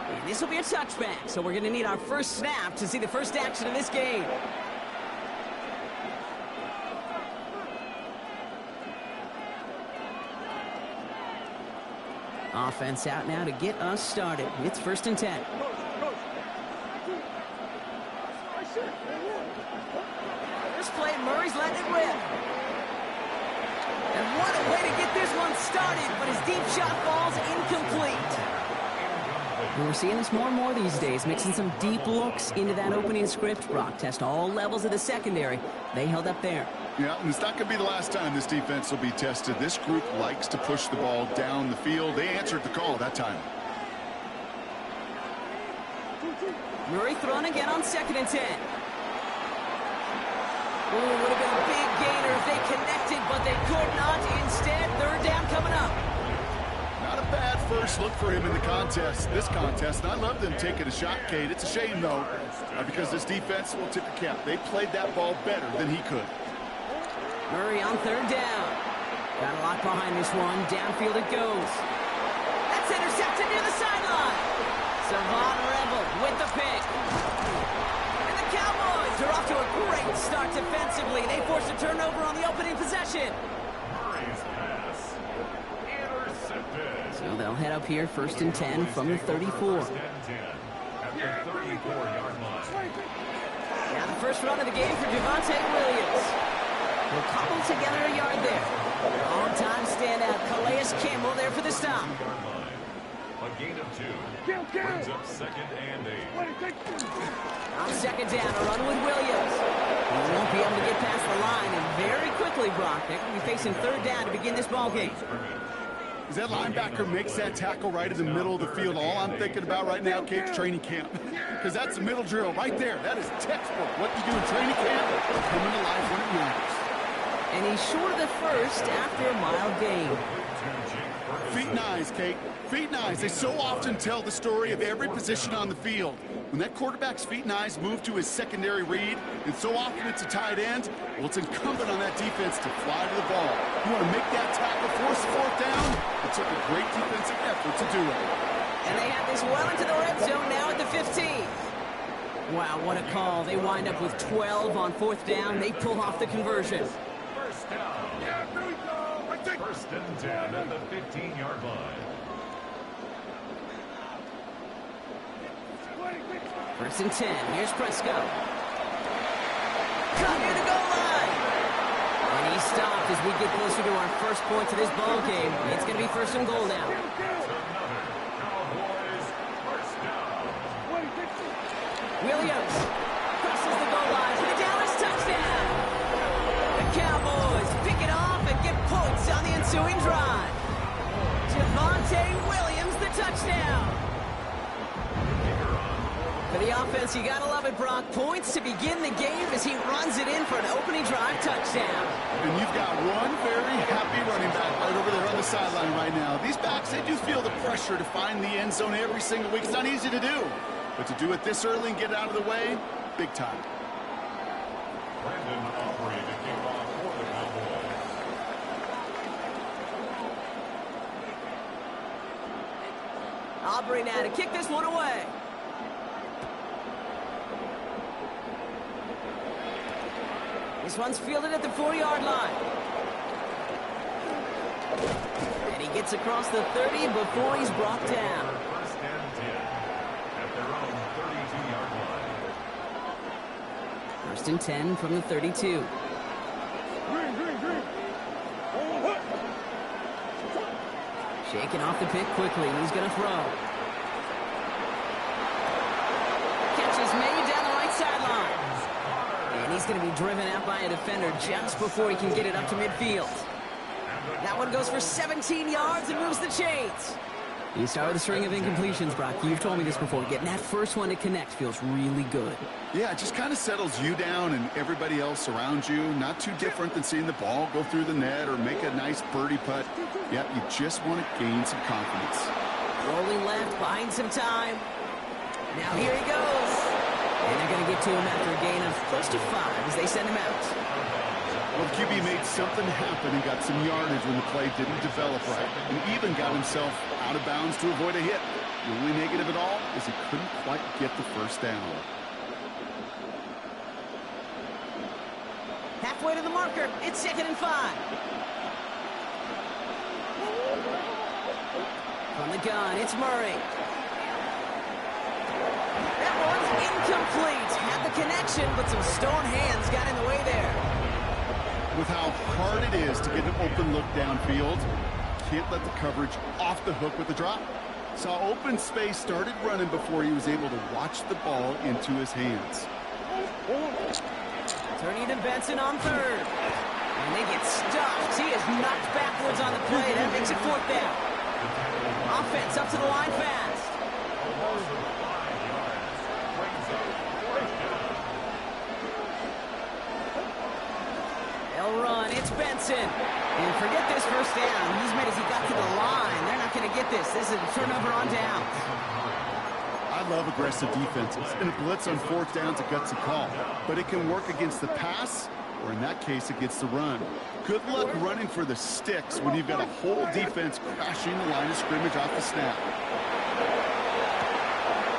And this will be a touchback, so we're going to need our first snap to see the first action of this game. Offense out now to get us started. It's 1st and 10. First play, Murray's letting it rip. And what a way to get this one started, but his deep shot falls incomplete. We're seeing this more and more these days, mixing some deep looks into that opening script. Rock test all levels of the secondary. They held up there. Yeah, and it's not going to be the last time this defense will be tested. This group likes to push the ball down the field. They answered the call that time. Murray throwing again on 2nd and 10. Ooh, would have been a big gainer if they connected, but they could not. Instead, 3rd down coming up. Not a bad first look for him in the contest, this contest. And I love them taking a shot, Kate. It's a shame, though, because this defense will tip the cap. They played that ball better than he could. Murray on 3rd down. Got a lot behind this one. Downfield it goes. That's intercepted near the sideline. Savon Rebel with the pick. And the Cowboys are off to a great start defensively. They force a turnover on the opening possession. Murray's pass. Intercepted. So they'll head up here 1st and 10 from the 34. 1st and 10 at the 34-yard line. Now the first run of the game for Javonte Williams. We'll cobble together a yard there. Long-time standout Calais Campbell there for the stop. A gain of 2. Brings up 2nd and 8. On 2nd down, a run with Williams. He won't be able to get past the line, and very quickly, Brock, they're going to be facing 3rd down to begin this ball game. As that linebacker makes that tackle right in the middle of the field, all I'm thinking about right now, Kate's training camp. Because that's the middle drill right there. That is textbook. What you do in training camp, coming to life when it matters. And he's short of the first after a mild gain. Feet and eyes, Kate. Feet and eyes. They so often tell the story of every position on the field. When that quarterback's feet and eyes move to his secondary read, and so often it's a tight end, well, it's incumbent on that defense to fly to the ball. You want to make that tackle, force the 4th down? It took a great defensive effort to do it. And they have this well into the red zone now at the 15. Wow, what a call. They wind up with 12 on 4th down. They pull off the conversion. First down. 1st and 10 at the 15-yard line. 1st and 10. Here's Prescott. Cut near the goal line. And he stopped as we get closer to our first point to this ball game. It's going to be 1st and goal now. Cowboys, 1st down. Williams crosses the goal line for the Dallas touchdown. The Cowboys pick it off and get points on the ensuing drive. Javonte Williams, the touchdown. For the offense, you gotta love it, Brock. Points to begin the game as he runs it in for an opening drive touchdown. And you've got one very happy running back right over there on the sideline right now. These backs, they do feel the pressure to find the end zone every single week. It's not easy to do. But to do it this early and get it out of the way, big time. Brandon Aubrey to kick off for the Cowboys. Aubrey now to kick this one away. This one's fielded at the 4-yard line. And he gets across the 30 before he's brought down. 1st and 10 at their own 32-yard line. 1st and 10 from the 32. Shaking off the pick quickly. He's going to throw. Catch is made down the right sideline. And he's going to be driven out by a defender just before he can get it up to midfield. That one goes for 17 yards and moves the chains. You start with a string of incompletions, Brock. You've told me this before. Getting that first one to connect feels really good. Yeah, it just kind of settles you down and everybody else around you. Not too different than seeing the ball go through the net or make a nice birdie putt. Yeah, you just want to gain some confidence. Rolling left, buying some time. Now here he goes. And they're going to get to him after a gain of close to 5 as they send him out. Well, the QB made something happen and got some yardage when the play didn't develop right. And even got himself out of bounds to avoid a hit. The only negative at all is he couldn't quite get the first down. Halfway to the marker. It's 2nd and 5. From the gun, it's Murray. That one's incomplete. Had the connection, but some stone hands got in the way there. With how hard it is to get an open look downfield, can't let the coverage off the hook with the drop. Saw open space, started running before he was able to watch the ball into his hands. Turning to Benson on 3rd. And they get stuffed. He is knocked backwards on the play. That makes it 4th down. Offense up to the line fast. They'll run. It's Benson. And forget this first down. He's made as he got to the line. They're not going to get this. This is a turnover on downs. I love aggressive defenses, and a blitz on 4th down's a gutsy call. But it can work against the pass, or in that case, against the run. Good luck running for the sticks when you've got a whole defense crashing the line of scrimmage off the snap.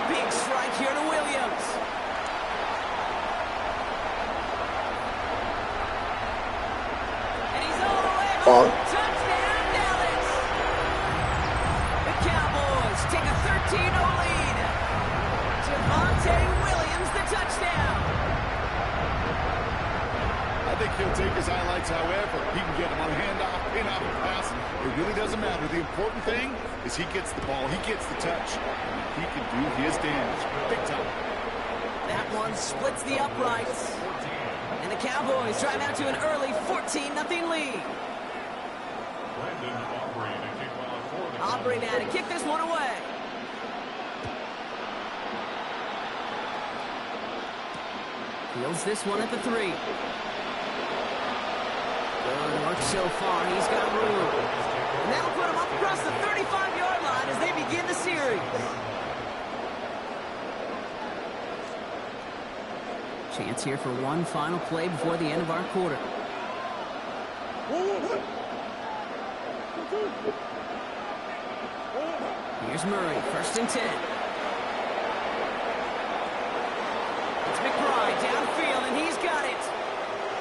Big strike here to Williams. And he's all the way home. Touchdown, Dallas. The Cowboys take a 13-0 lead. Javonte Williams, the touchdown. I think he'll take his highlights however. He can get them on a handoff, pin-off, and pass. It really doesn't matter. The important thing is he gets the ball. He gets the touch. He can do his damage big time. That one splits the uprights. And the Cowboys drive out to an early 14-0 lead. Aubrey now to kick this one away. Fields this one at the 3. Good work so far. He's got room. And that'll put him up across the 35-yard line as they begin the series. Chance here for one final play before the end of our quarter. Here's Murray, 1st and 10. It's McBride downfield, and he's got it.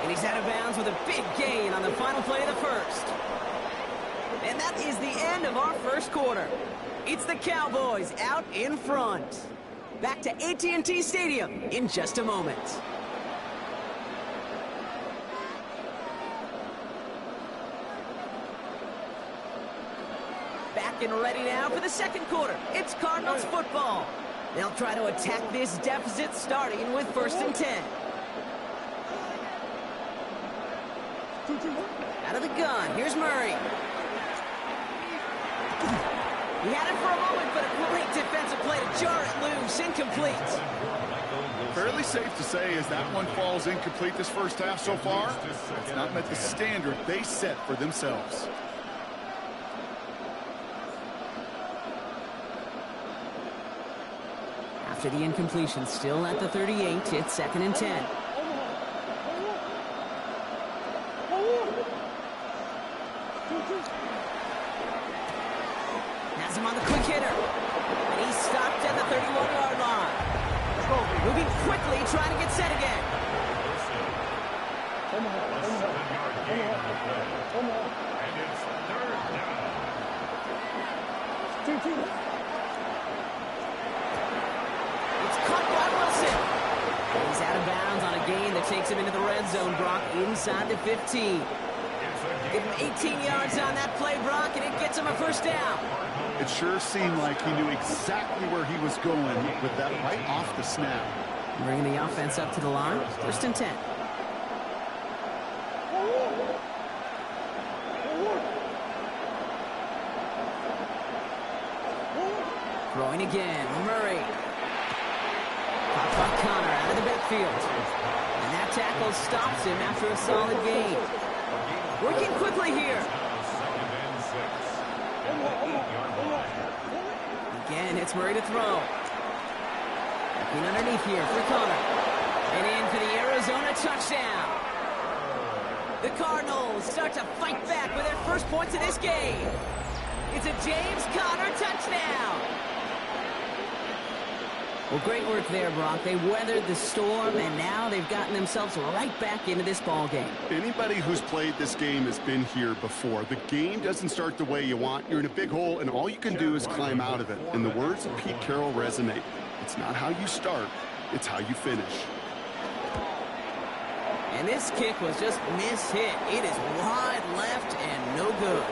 And he's out of bounds with a big gain on the final play of the first. And that is the end of our first quarter. It's the Cowboys out in front. Back to AT&T Stadium in just a moment. Back and ready now for the second quarter. It's Cardinals football. They'll try to attack this deficit starting with 1st and 10. Out of the gun, here's Murray. He had it for a moment, but a great defensive play to jar it loose. Incomplete. Fairly safe to say as that one falls incomplete this first half so far, it's not met the standard they set for themselves. After the incompletion, still at the 38, it's 2nd and 10. Has him on the quick hitter. And he's stopped at the 31-yard line. Moving quickly, trying to get set again. It's caught by Wilson. He's out of bounds on a gain that takes him into the red zone, Brock, inside the 15. Give him 18 yards on that play, Brock, and it gets him a 1st down. It sure seemed like he knew exactly where he was going with that right off the snap. Bringing the offense up to the line. 1st and 10. Throwing again. Murray. Caught by Connor out of the backfield. And that tackle stops him after a solid gain. Working quickly here. Again, it's Murray to throw. Looking underneath here for Connor. And in for the Arizona touchdown. The Cardinals start to fight back with their first points of this game. It's a James Conner touchdown. Well, great work there, Brock. They weathered the storm, and now they've gotten themselves right back into this ball game. Anybody who's played this game has been here before. The game doesn't start the way you want. You're in a big hole, and all you can do is climb out of it. And the words of Pete Carroll resonate. It's not how you start, it's how you finish. And this kick was just mishit. It is wide left and no good.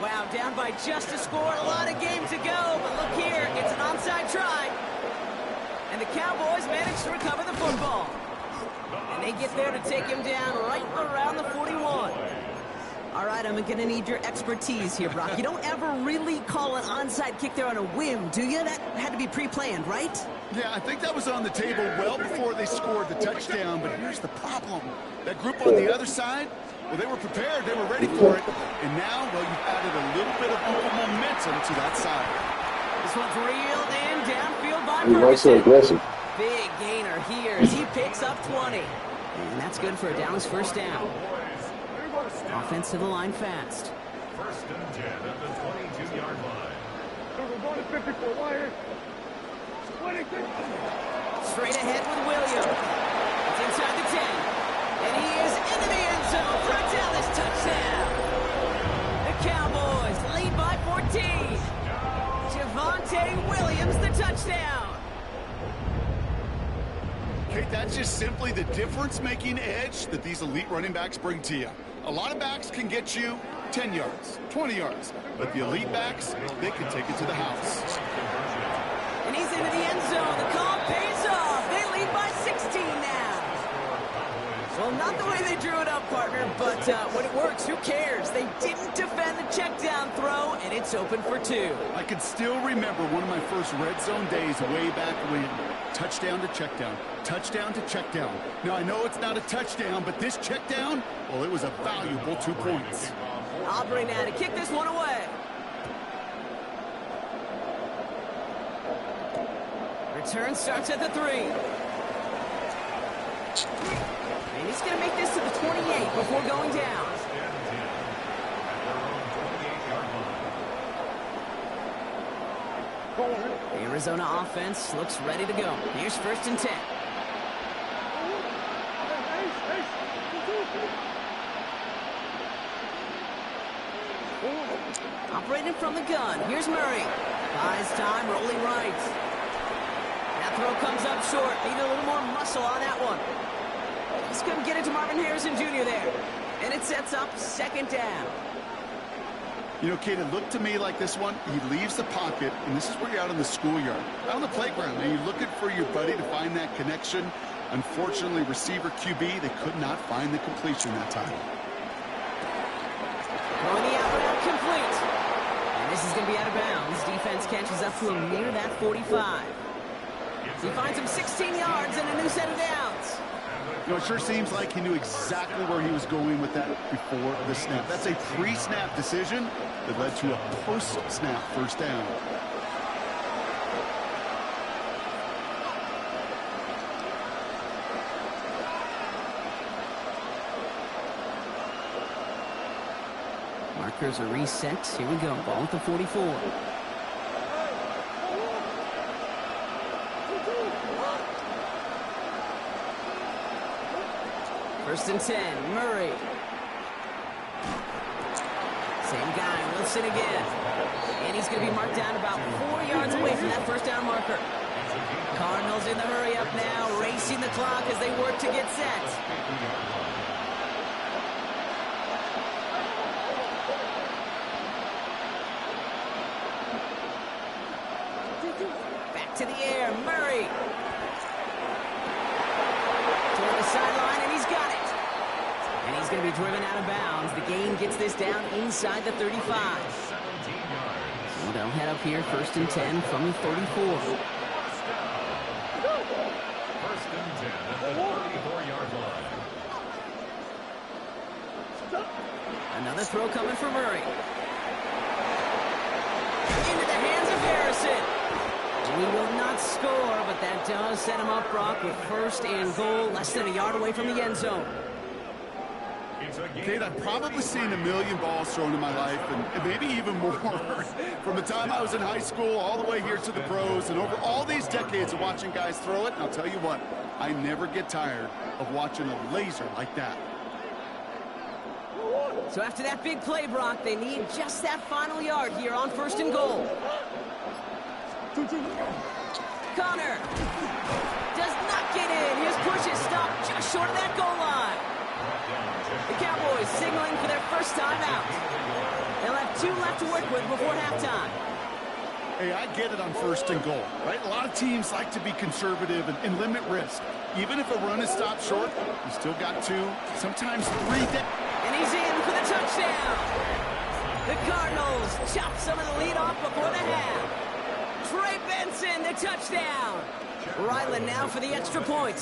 Wow, down by just a score, a lot of game to go. But look here, it's an onside try. And the Cowboys manage to recover the football. And they get there to take him down right around the 41. All right, I'm going to need your expertise here, Brock. You don't ever really call an onside kick there on a whim, do you? That had to be pre-planned, right? Yeah, I think that was on the table well before they scored the touchdown, but here's the problem. That group on the other side, well, they were prepared, they were ready for it, and now, well, you've added a little bit of momentum to that side. This one's reeled in, downfield by Why so aggressive? Big gainer here as he picks up 20. And that's good for a Dallas 1st down. Offense to the line fast. 1st and 10 at the 22-yard line. Straight ahead with Williams. It's inside the 10. And he is into the end zone for a Dallas touchdown. The Cowboys lead by 14. Javonte Williams, the touchdown. that's just simply the difference-making edge that these elite running backs bring to you. A lot of backs can get you 10 yards, 20 yards, but the elite backs, they can take it to the house. And he's into the end zone. The call pays off. They lead by 16 now. Well, not the way they drew it up, partner, but when it works, who cares? They didn't defend the check down throw, and it's open for 2. I can still remember one of my first red zone days way back when. Touchdown to check down, touchdown to check down. Now, I know it's not a touchdown, but this check down, well, it was a valuable 2 points. Aubrey now to kick this one away. Return starts at the 3. And he's going to make this to the 28 before going down. The Arizona offense looks ready to go. Here's 1st and 10. Operating from the gun. Here's Murray. Buys time, rolling right. That throw comes up short. Need a little more muscle on that one. He's going to get it to Marvin Harrison Jr. there. And it sets up 2nd down. You know, Kate, it looked to me like this one, he leaves the pocket, and this is where you're out in the schoolyard, out on the playground, and you're looking for your buddy to find that connection. Unfortunately, receiver QB, they could not find the completion that time. Throwing the out complete. And this is going to be out of bounds. Defense catches up to him near that 45. He finds him 16 yards and a new set of downs. You know, it sure seems like he knew exactly where he was going with that before the snap. That's a pre-snap decision that led to a post-snap 1st down. Markers are reset. Here we go. Ball at the 44. First and 10, Murray. Same guy, Wilson again. And he's going to be marked down about 4 yards away from that 1st down marker. Cardinals in the hurry up now, racing the clock as they work to get set. Back to the air, Murray. Toward the sideline, and he's got it. And he's going to be driven out of bounds. The gain gets this down inside the 35. So they'll head up here, 1st and 10 from the 34. 1st and 10 at the 34-yard line. Another throw coming for Murray. Into the hands of Harrison. We will not score, but that does set him up, Brock, with 1st and goal, less than a yard away from the end zone. Kate, I've probably seen a million balls thrown in my life, and maybe even more. From the time I was in high school all the way here to the pros, and over all these decades of watching guys throw it, and I'll tell you what, I never get tired of watching a laser like that. So after that big play, Brock, they need just that final yard here on 1st and goal. Connor does not get in. His push is stopped just short of that goal line. The Cowboys signaling for their 1st time out. They'll have 2 left to work with before halftime. Hey, I get it on 1st and goal, right? A lot of teams like to be conservative and limit risk. Even if a run is stopped short, you still got 2, sometimes 3 down. And he's in for the touchdown. The Cardinals chop some of the lead off before the half. Trey Benson, the touchdown. Ryland now for the extra point.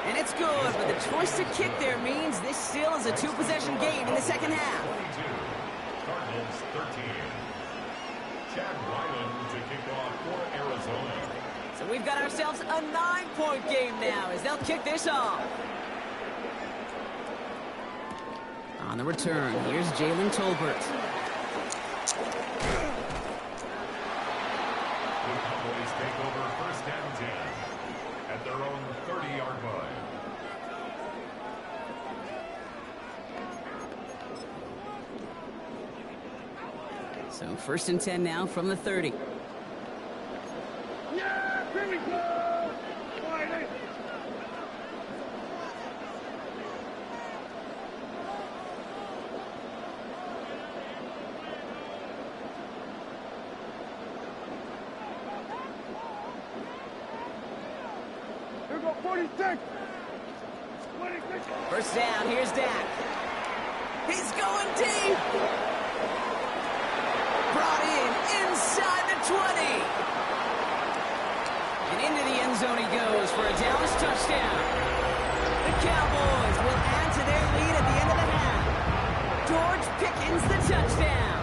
And it's good, but the choice to kick there means this still is a 2-possession game in the 2nd half. Cardinals 13. Chad Ryland to kick off for Arizona. So we've got ourselves a 9-point game now as they'll kick this off. On the return, here's Jalen Tolbert. The Cowboys take over 1st and 10 at their own 30-yard line. So 1st and 10 now from the 30. Here we go. Fighting. Here we go, 46. First down, here's Dak. He's going deep. Brought in inside the 20. And into the end zone he goes for a Dallas touchdown. The Cowboys will add to their lead at the end of the half. George Pickens the touchdown.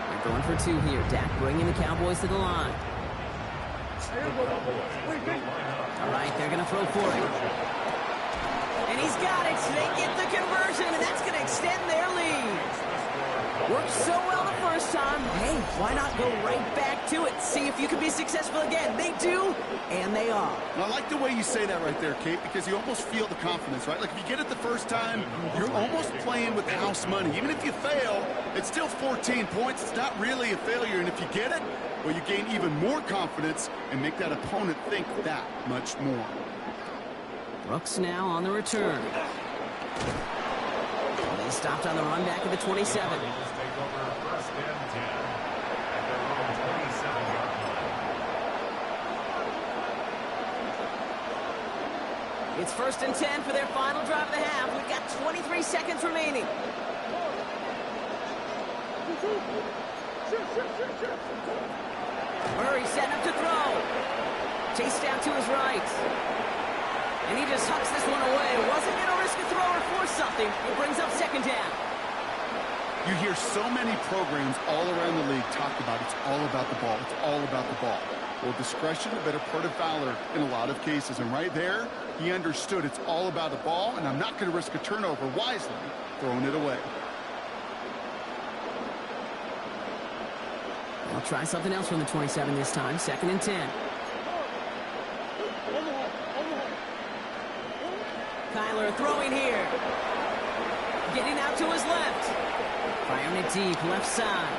They're going for two here. Dak bringing the Cowboys to the line. All right, they're going to throw for it. And he's got it. They get the conversion, and that's going to extend their lead. Worked so well the first time. Hey, why not go right back to it? See if you can be successful again. They do, and they are. And I like the way you say that right there, Kate, because you almost feel the confidence, right? Like if you get it the first time, you're almost playing with house money. Even if you fail, it's still 14 points. It's not really a failure. And if you get it, well, you gain even more confidence and make that opponent think that much more. Brooks now on the return. He stopped on the run back at the 27. It's 1st and 10 for their final drive of the half. We've got 23 seconds remaining. Murray setting up to throw. Chase down to his right. And he just hucks this one away. Wasn't going to risk a throw or force something. It brings up 2nd down. You hear so many programs all around the league talk about it's all about the ball. It's all about the ball. Well, discretion, a better part of valor in a lot of cases. And right there, he understood it's all about the ball, and I'm not going to risk a turnover wisely, throwing it away. I'll try something else from the 27 this time. 2nd and 10. Kyler throwing here. Getting out to his left. Firing it deep, left side.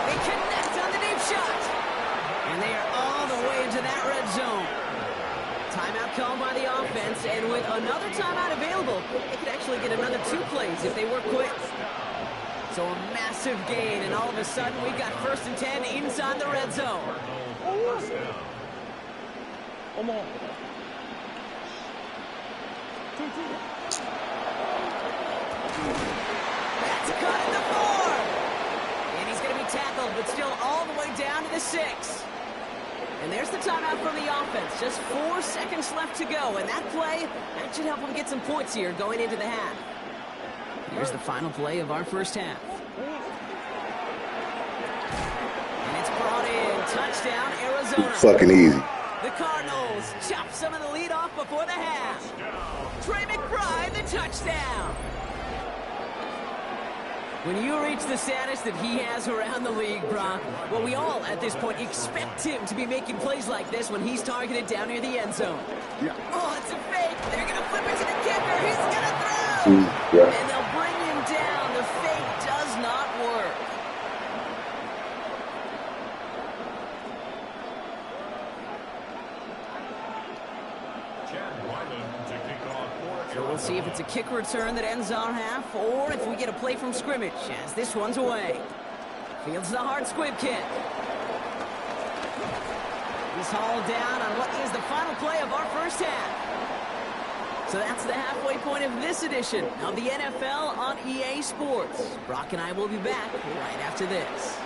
They connect on the deep shot. And they are all the way into that red zone. Timeout called by the offense, and with another timeout available, they could actually get another 2 plays if they work quick. So a massive gain, and all of a sudden we've got 1st and 10 inside the red zone. Come on. That's cut at the 4. And he's going to be tackled, but still all the way down to the 6. And there's the timeout from the offense. Just 4 seconds left to go. And that play, that should help them get some points here going into the half. Here's the final play of our first half. And it's brought in. Touchdown, Arizona. Fucking easy. The Cardinals chop some of the lead off before the half. Trey McBride, the touchdown. When you reach the status that he has around the league, Brock, well, we all, at this point, expect him to be making plays like this when he's targeted down near the end zone. Yeah. Oh, it's a fake. They're going to flip it to the kicker. He's going to throw. Yeah. And they'll bring him down. The fake does not work. So we'll see if it's a kick return that ends our half, or if we get a play from scrimmage, as this one's away. Fields the hard squib kick. He's hauled down on what is the final play of our first half. So that's the halfway point of this edition of the NFL on EA Sports. Brock and I will be back right after this.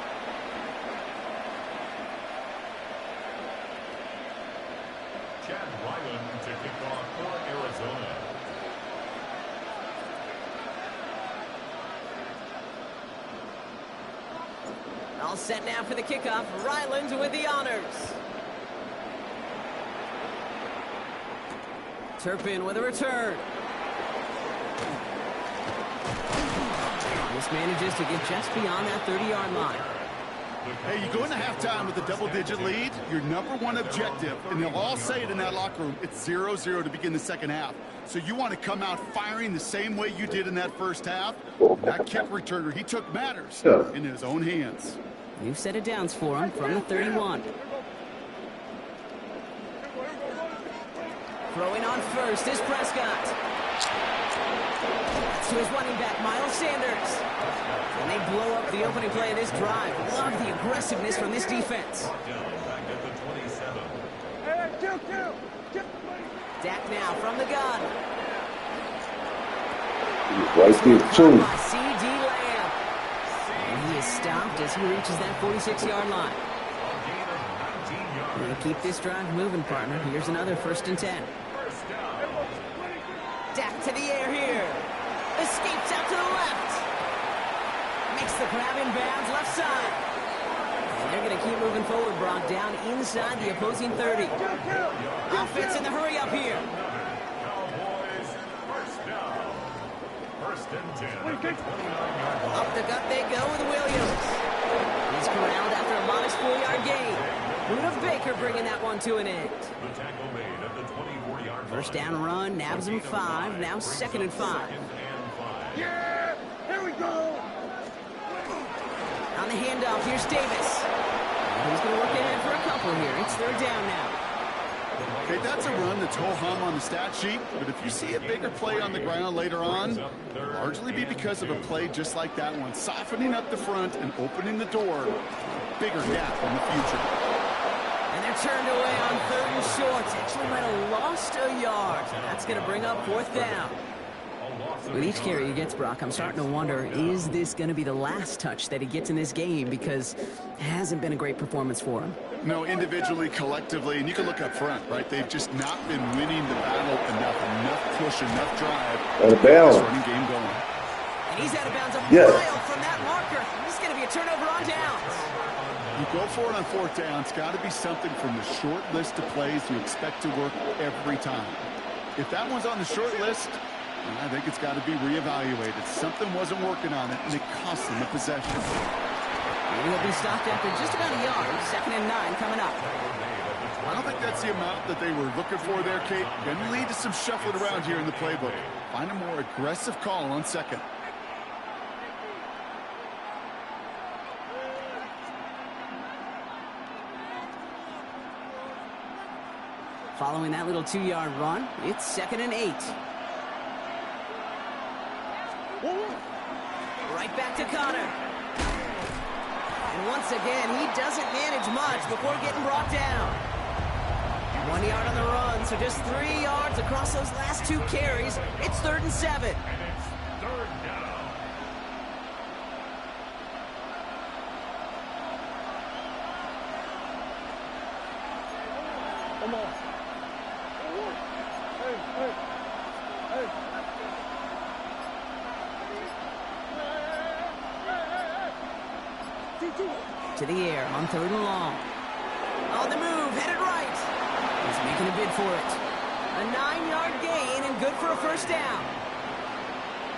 Chad Ryland to kick off for Arizona. All set now for the kickoff. Ryland with the honors. Turpin with a return. This manages to get just beyond that 30-yard line. Hey, you go into halftime with a double-digit lead, your number one objective, and they'll all say it in that locker room, it's 0-0 to begin the second half. So you want to come out firing the same way you did in that first half. And that kick returner, he took matters in his own hands. New set of downs for him from the 31. Throwing on first is Prescott. That's to his running back, Miles Sanders. And they blow up the opening play of this drive. Love the aggressiveness from this defense. Hey, kill. Dak now from the gun. Right there, too. By C.D. Lamb. And he is stopped as he reaches that 46-yard line. We're going to keep this drive moving, partner. Here's another 1st and 10. Dak to the air here. Escapes out to the left. Makes the grab in bounds left side. And they're going to keep moving forward, Brock, down inside the opposing 30. Offense in the hurry up here. Up the gut they go with Williams. He's corralled after a modest 4-yard gain. Rudolph Baker bringing that one to an end. First down run, nabs him 5, now 2nd and 5. Yeah, here we go. On the handoff, here's Davis. And he's going to work ahead for a couple here. It's 3rd down now. Okay, that's a run that's ho-hum on the stat sheet, but if you see a bigger play on the ground later on, it'll largely be because of a play just like that one, softening up the front and opening the door. Bigger gap in the future. And they're turned away on 3rd and short. Actually might have lost a yard. So that's going to bring up 4th down. With each carry he gets, Brock, I'm starting to wonder, is this going to be the last touch that he gets in this game? Because it hasn't been a great performance for him. No, individually, collectively, and you can look up front, right? They've just not been winning the battle enough push, enough drive. Out of bounds. This running game going. And he's out of bounds a Yes. mile from that marker. This is going to be a turnover on downs. You go for it on 4th down. It's got to be something from the short list of plays you expect to work every time. If that one's on the short list, I think it's got to be reevaluated. Something wasn't working on it, and it cost them a possession. And he'll be stopped after just about a yard. 2nd and 9 coming up. I don't think that's the amount that they were looking for there, Kate. Going to lead to some shuffling around here in the playbook. Find a more aggressive call on 2nd. Following that little 2-yard run, it's 2nd and 8. Right back to Connor. And once again, he doesn't manage much before getting brought down. 1 yard on the run, so just 3 yards across those last 2 carries. It's 3rd and 7. Come on. Hey. To the air on 3rd and long. On the move, headed right. He's making a bid for it. A 9-yard gain and good for a 1st down.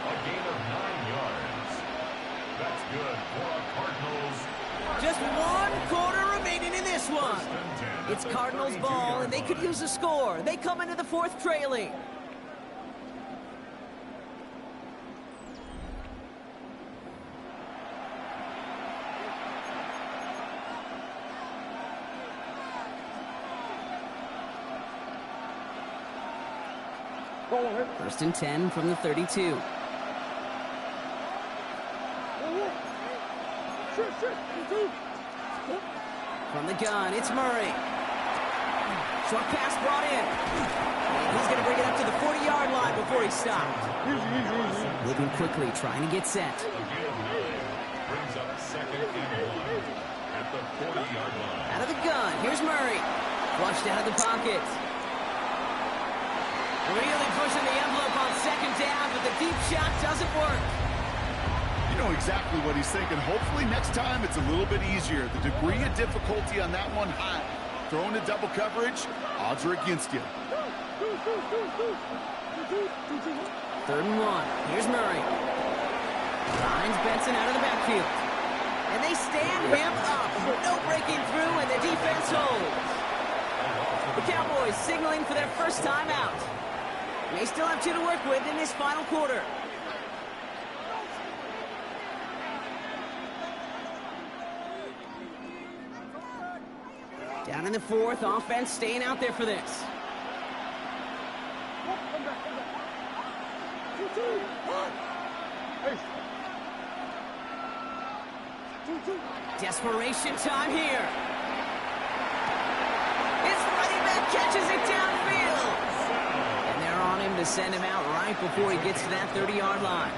A gain of 9 yards. That's good for a Cardinals. Just 1 quarter remaining in this one. It's Cardinals ball, and they could use a score. They come into the 4th trailing. First and 10 from the 32. From the gun, it's Murray. Short pass brought in. And he's going to bring it up to the 40-yard line before he's stopped. Moving quickly, trying to get set. Brings up 2nd and 1 at the 40-yard line. Out of the gun, here's Murray. Flushed out of the pocket. Really pushing the envelope on 2nd down, but the deep shot doesn't work. You know exactly what he's thinking. Hopefully next time it's a little bit easier. The degree of difficulty on that one high. Throwing to double coverage, odds are against you. 3rd and 1. Here's Murray. Finds Benson out of the backfield. And they stand him up. No breaking through, and the defense holds. The Cowboys signaling for their first time out. They still have 2 to work with in this final quarter. Down in the 4th, offense staying out there for this. Desperation time here. His running back catches it downfield. And they're on him to send him out right before he gets to that 30-yard line.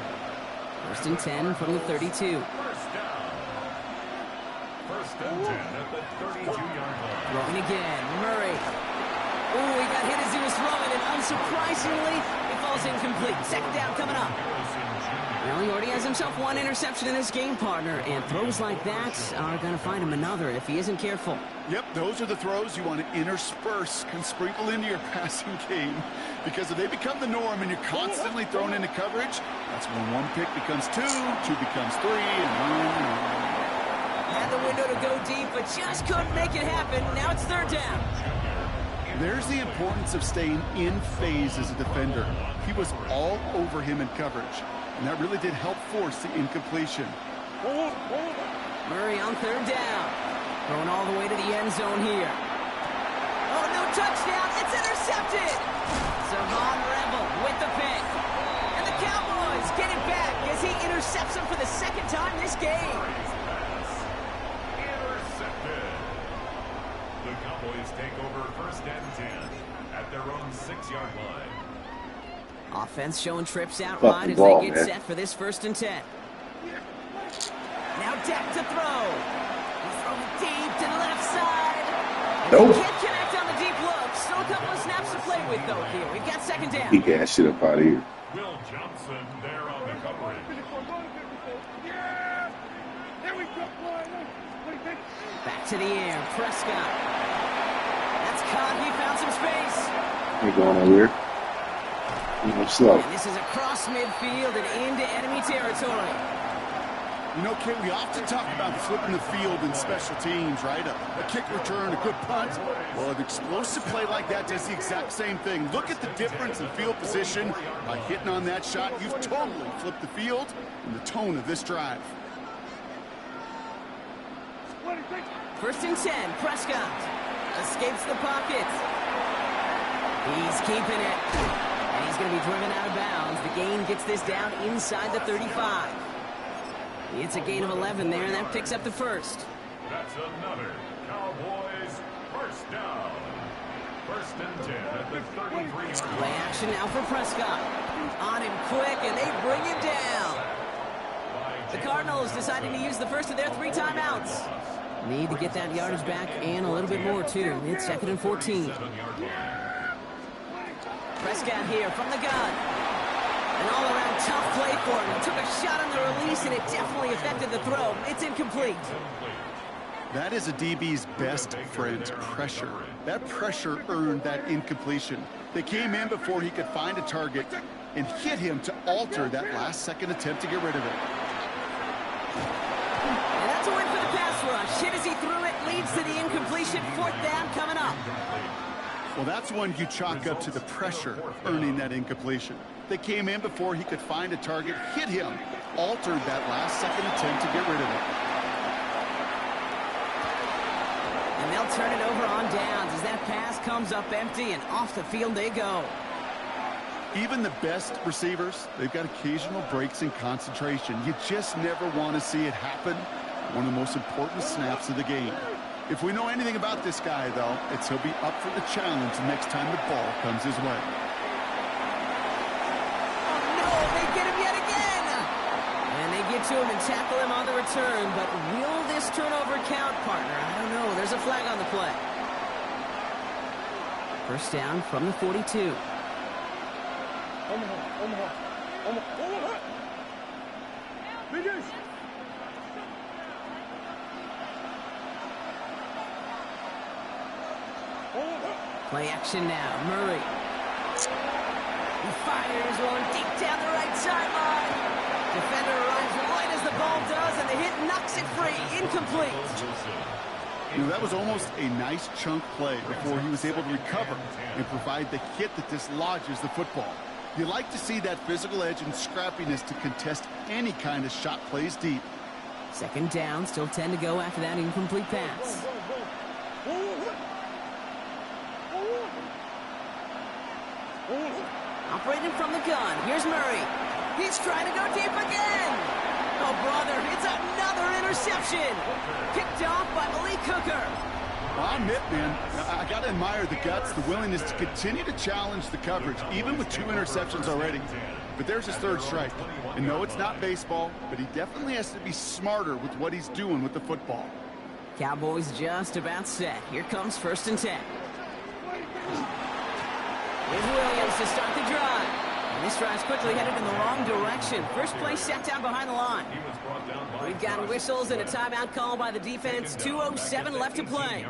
First and 10 from the 32. First down. First and 10 at the 32-yard line. Throwing again, Murray. Oh, he got hit as he was throwing, and unsurprisingly, it falls incomplete. Second down coming up. Well, he already has himself one interception in this game, partner, and throws like that are going to find him another if he isn't careful. Yep, those are the throws you want to intersperse and sprinkle into your passing game, because if they become the norm and you're constantly thrown into coverage, that's when one pick becomes two becomes three, and on. Had the window to go deep, but just couldn't make it happen. Now it's third down. There's the importance of staying in phase as a defender. He was all over him in coverage, and that really did help force the incompletion. Murray on third down. Going all the way to the end zone here. Oh, no touchdown. It's intercepted. Savon Rebel with the pick. And the Cowboys get it back as he intercepts him for the second time this game. Intercepted. The Cowboys take over first and 10 at their own 6-yard line. Offense showing trips out Fucking wide as ball, they get man. set for this first and 10. Now Dak to throw. He's throwing deep to the left side. Nope. He can't connect on the deep look. Still a couple of snaps to play with, though, here. We've got second down. He got shit up out of here. Will Johnson there on the coverage. Yeah! Here we go, boy. What do you think? Back to the air. Prescott. That's caught. He found some space. He going over here. Slow. And this is across midfield and into enemy territory. You know, Kit, we often talk about flipping the field in special teams, right? A kick return, a good punt. Well, an explosive play like that does the exact same thing. Look at the difference in field position. By hitting on that shot, you've totally flipped the field and the tone of this drive. What do you think? First and 10. Prescott escapes the pocket. He's keeping it. And he's going to be driven out of bounds. The gain gets this down inside the 35. It's a gain of 11 there, and that picks up the first. That's another Cowboys first down. First and 10 at the 33-yard Play line. action now for Prescott. On him quick, and they bring him down. The Cardinals deciding to use the first of their 3 timeouts. Need to get that yardage back and a little bit more, too. It's second and 14. 7-yard line. Prescott here from the gun. An all-around tough play for him. He took a shot on the release, and it definitely affected the throw. It's incomplete. That is a DB's best friend, pressure. That pressure earned that incompletion. They came in before he could find a target and hit him to alter that last-second attempt to get rid of it. And that's a win for the pass rush. Hit as he threw it, leads to the incompletion. Fourth down coming up. Well, that's one you chalk up to the pressure earning that incompletion. They came in before he could find a target, hit him, altered that last-second attempt to get rid of it. And they'll turn it over on downs as that pass comes up empty, and off the field they go. Even the best receivers, they've got occasional breaks in concentration. You just never want to see it happen. One of the most important snaps of the game. If we know anything about this guy, though, it's he'll be up for the challenge next time the ball comes his way. Oh, no, they get him yet again. And they get to him and tackle him on the return, but will this turnover count, partner? I don't know. There's a flag on the play. First down from the 42. Omaha. Finish. Play action now. Murray. He fires one deep down the right sideline. Defender runs right as the ball does, and the hit knocks it free. Incomplete. You know, that was almost a nice chunk play before he was able to recover and provide the hit that dislodges the football. You like to see that physical edge and scrappiness to contest any kind of shot plays deep. Second down, still 10 to go after that incomplete pass. Operating from the gun. Here's Murray. He's trying to go deep again. Oh, brother, it's another interception. Picked off by Malik Hooker. I'll admit, man, I got to admire the guts, the willingness to continue to challenge the coverage, even with 2 interceptions already. But there's his 3rd strike. And no, it's not baseball, but he definitely has to be smarter with what he's doing with the football. Cowboys just about set. Here comes 1st and 10. Here's Williams to start the drive. And this drive's quickly headed in the wrong direction. First play set down behind the line. We've got whistles and a timeout called by the defense. 2:07 left to play.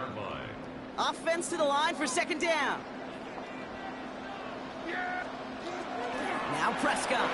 Offense to the line for 2nd down. Now Prescott.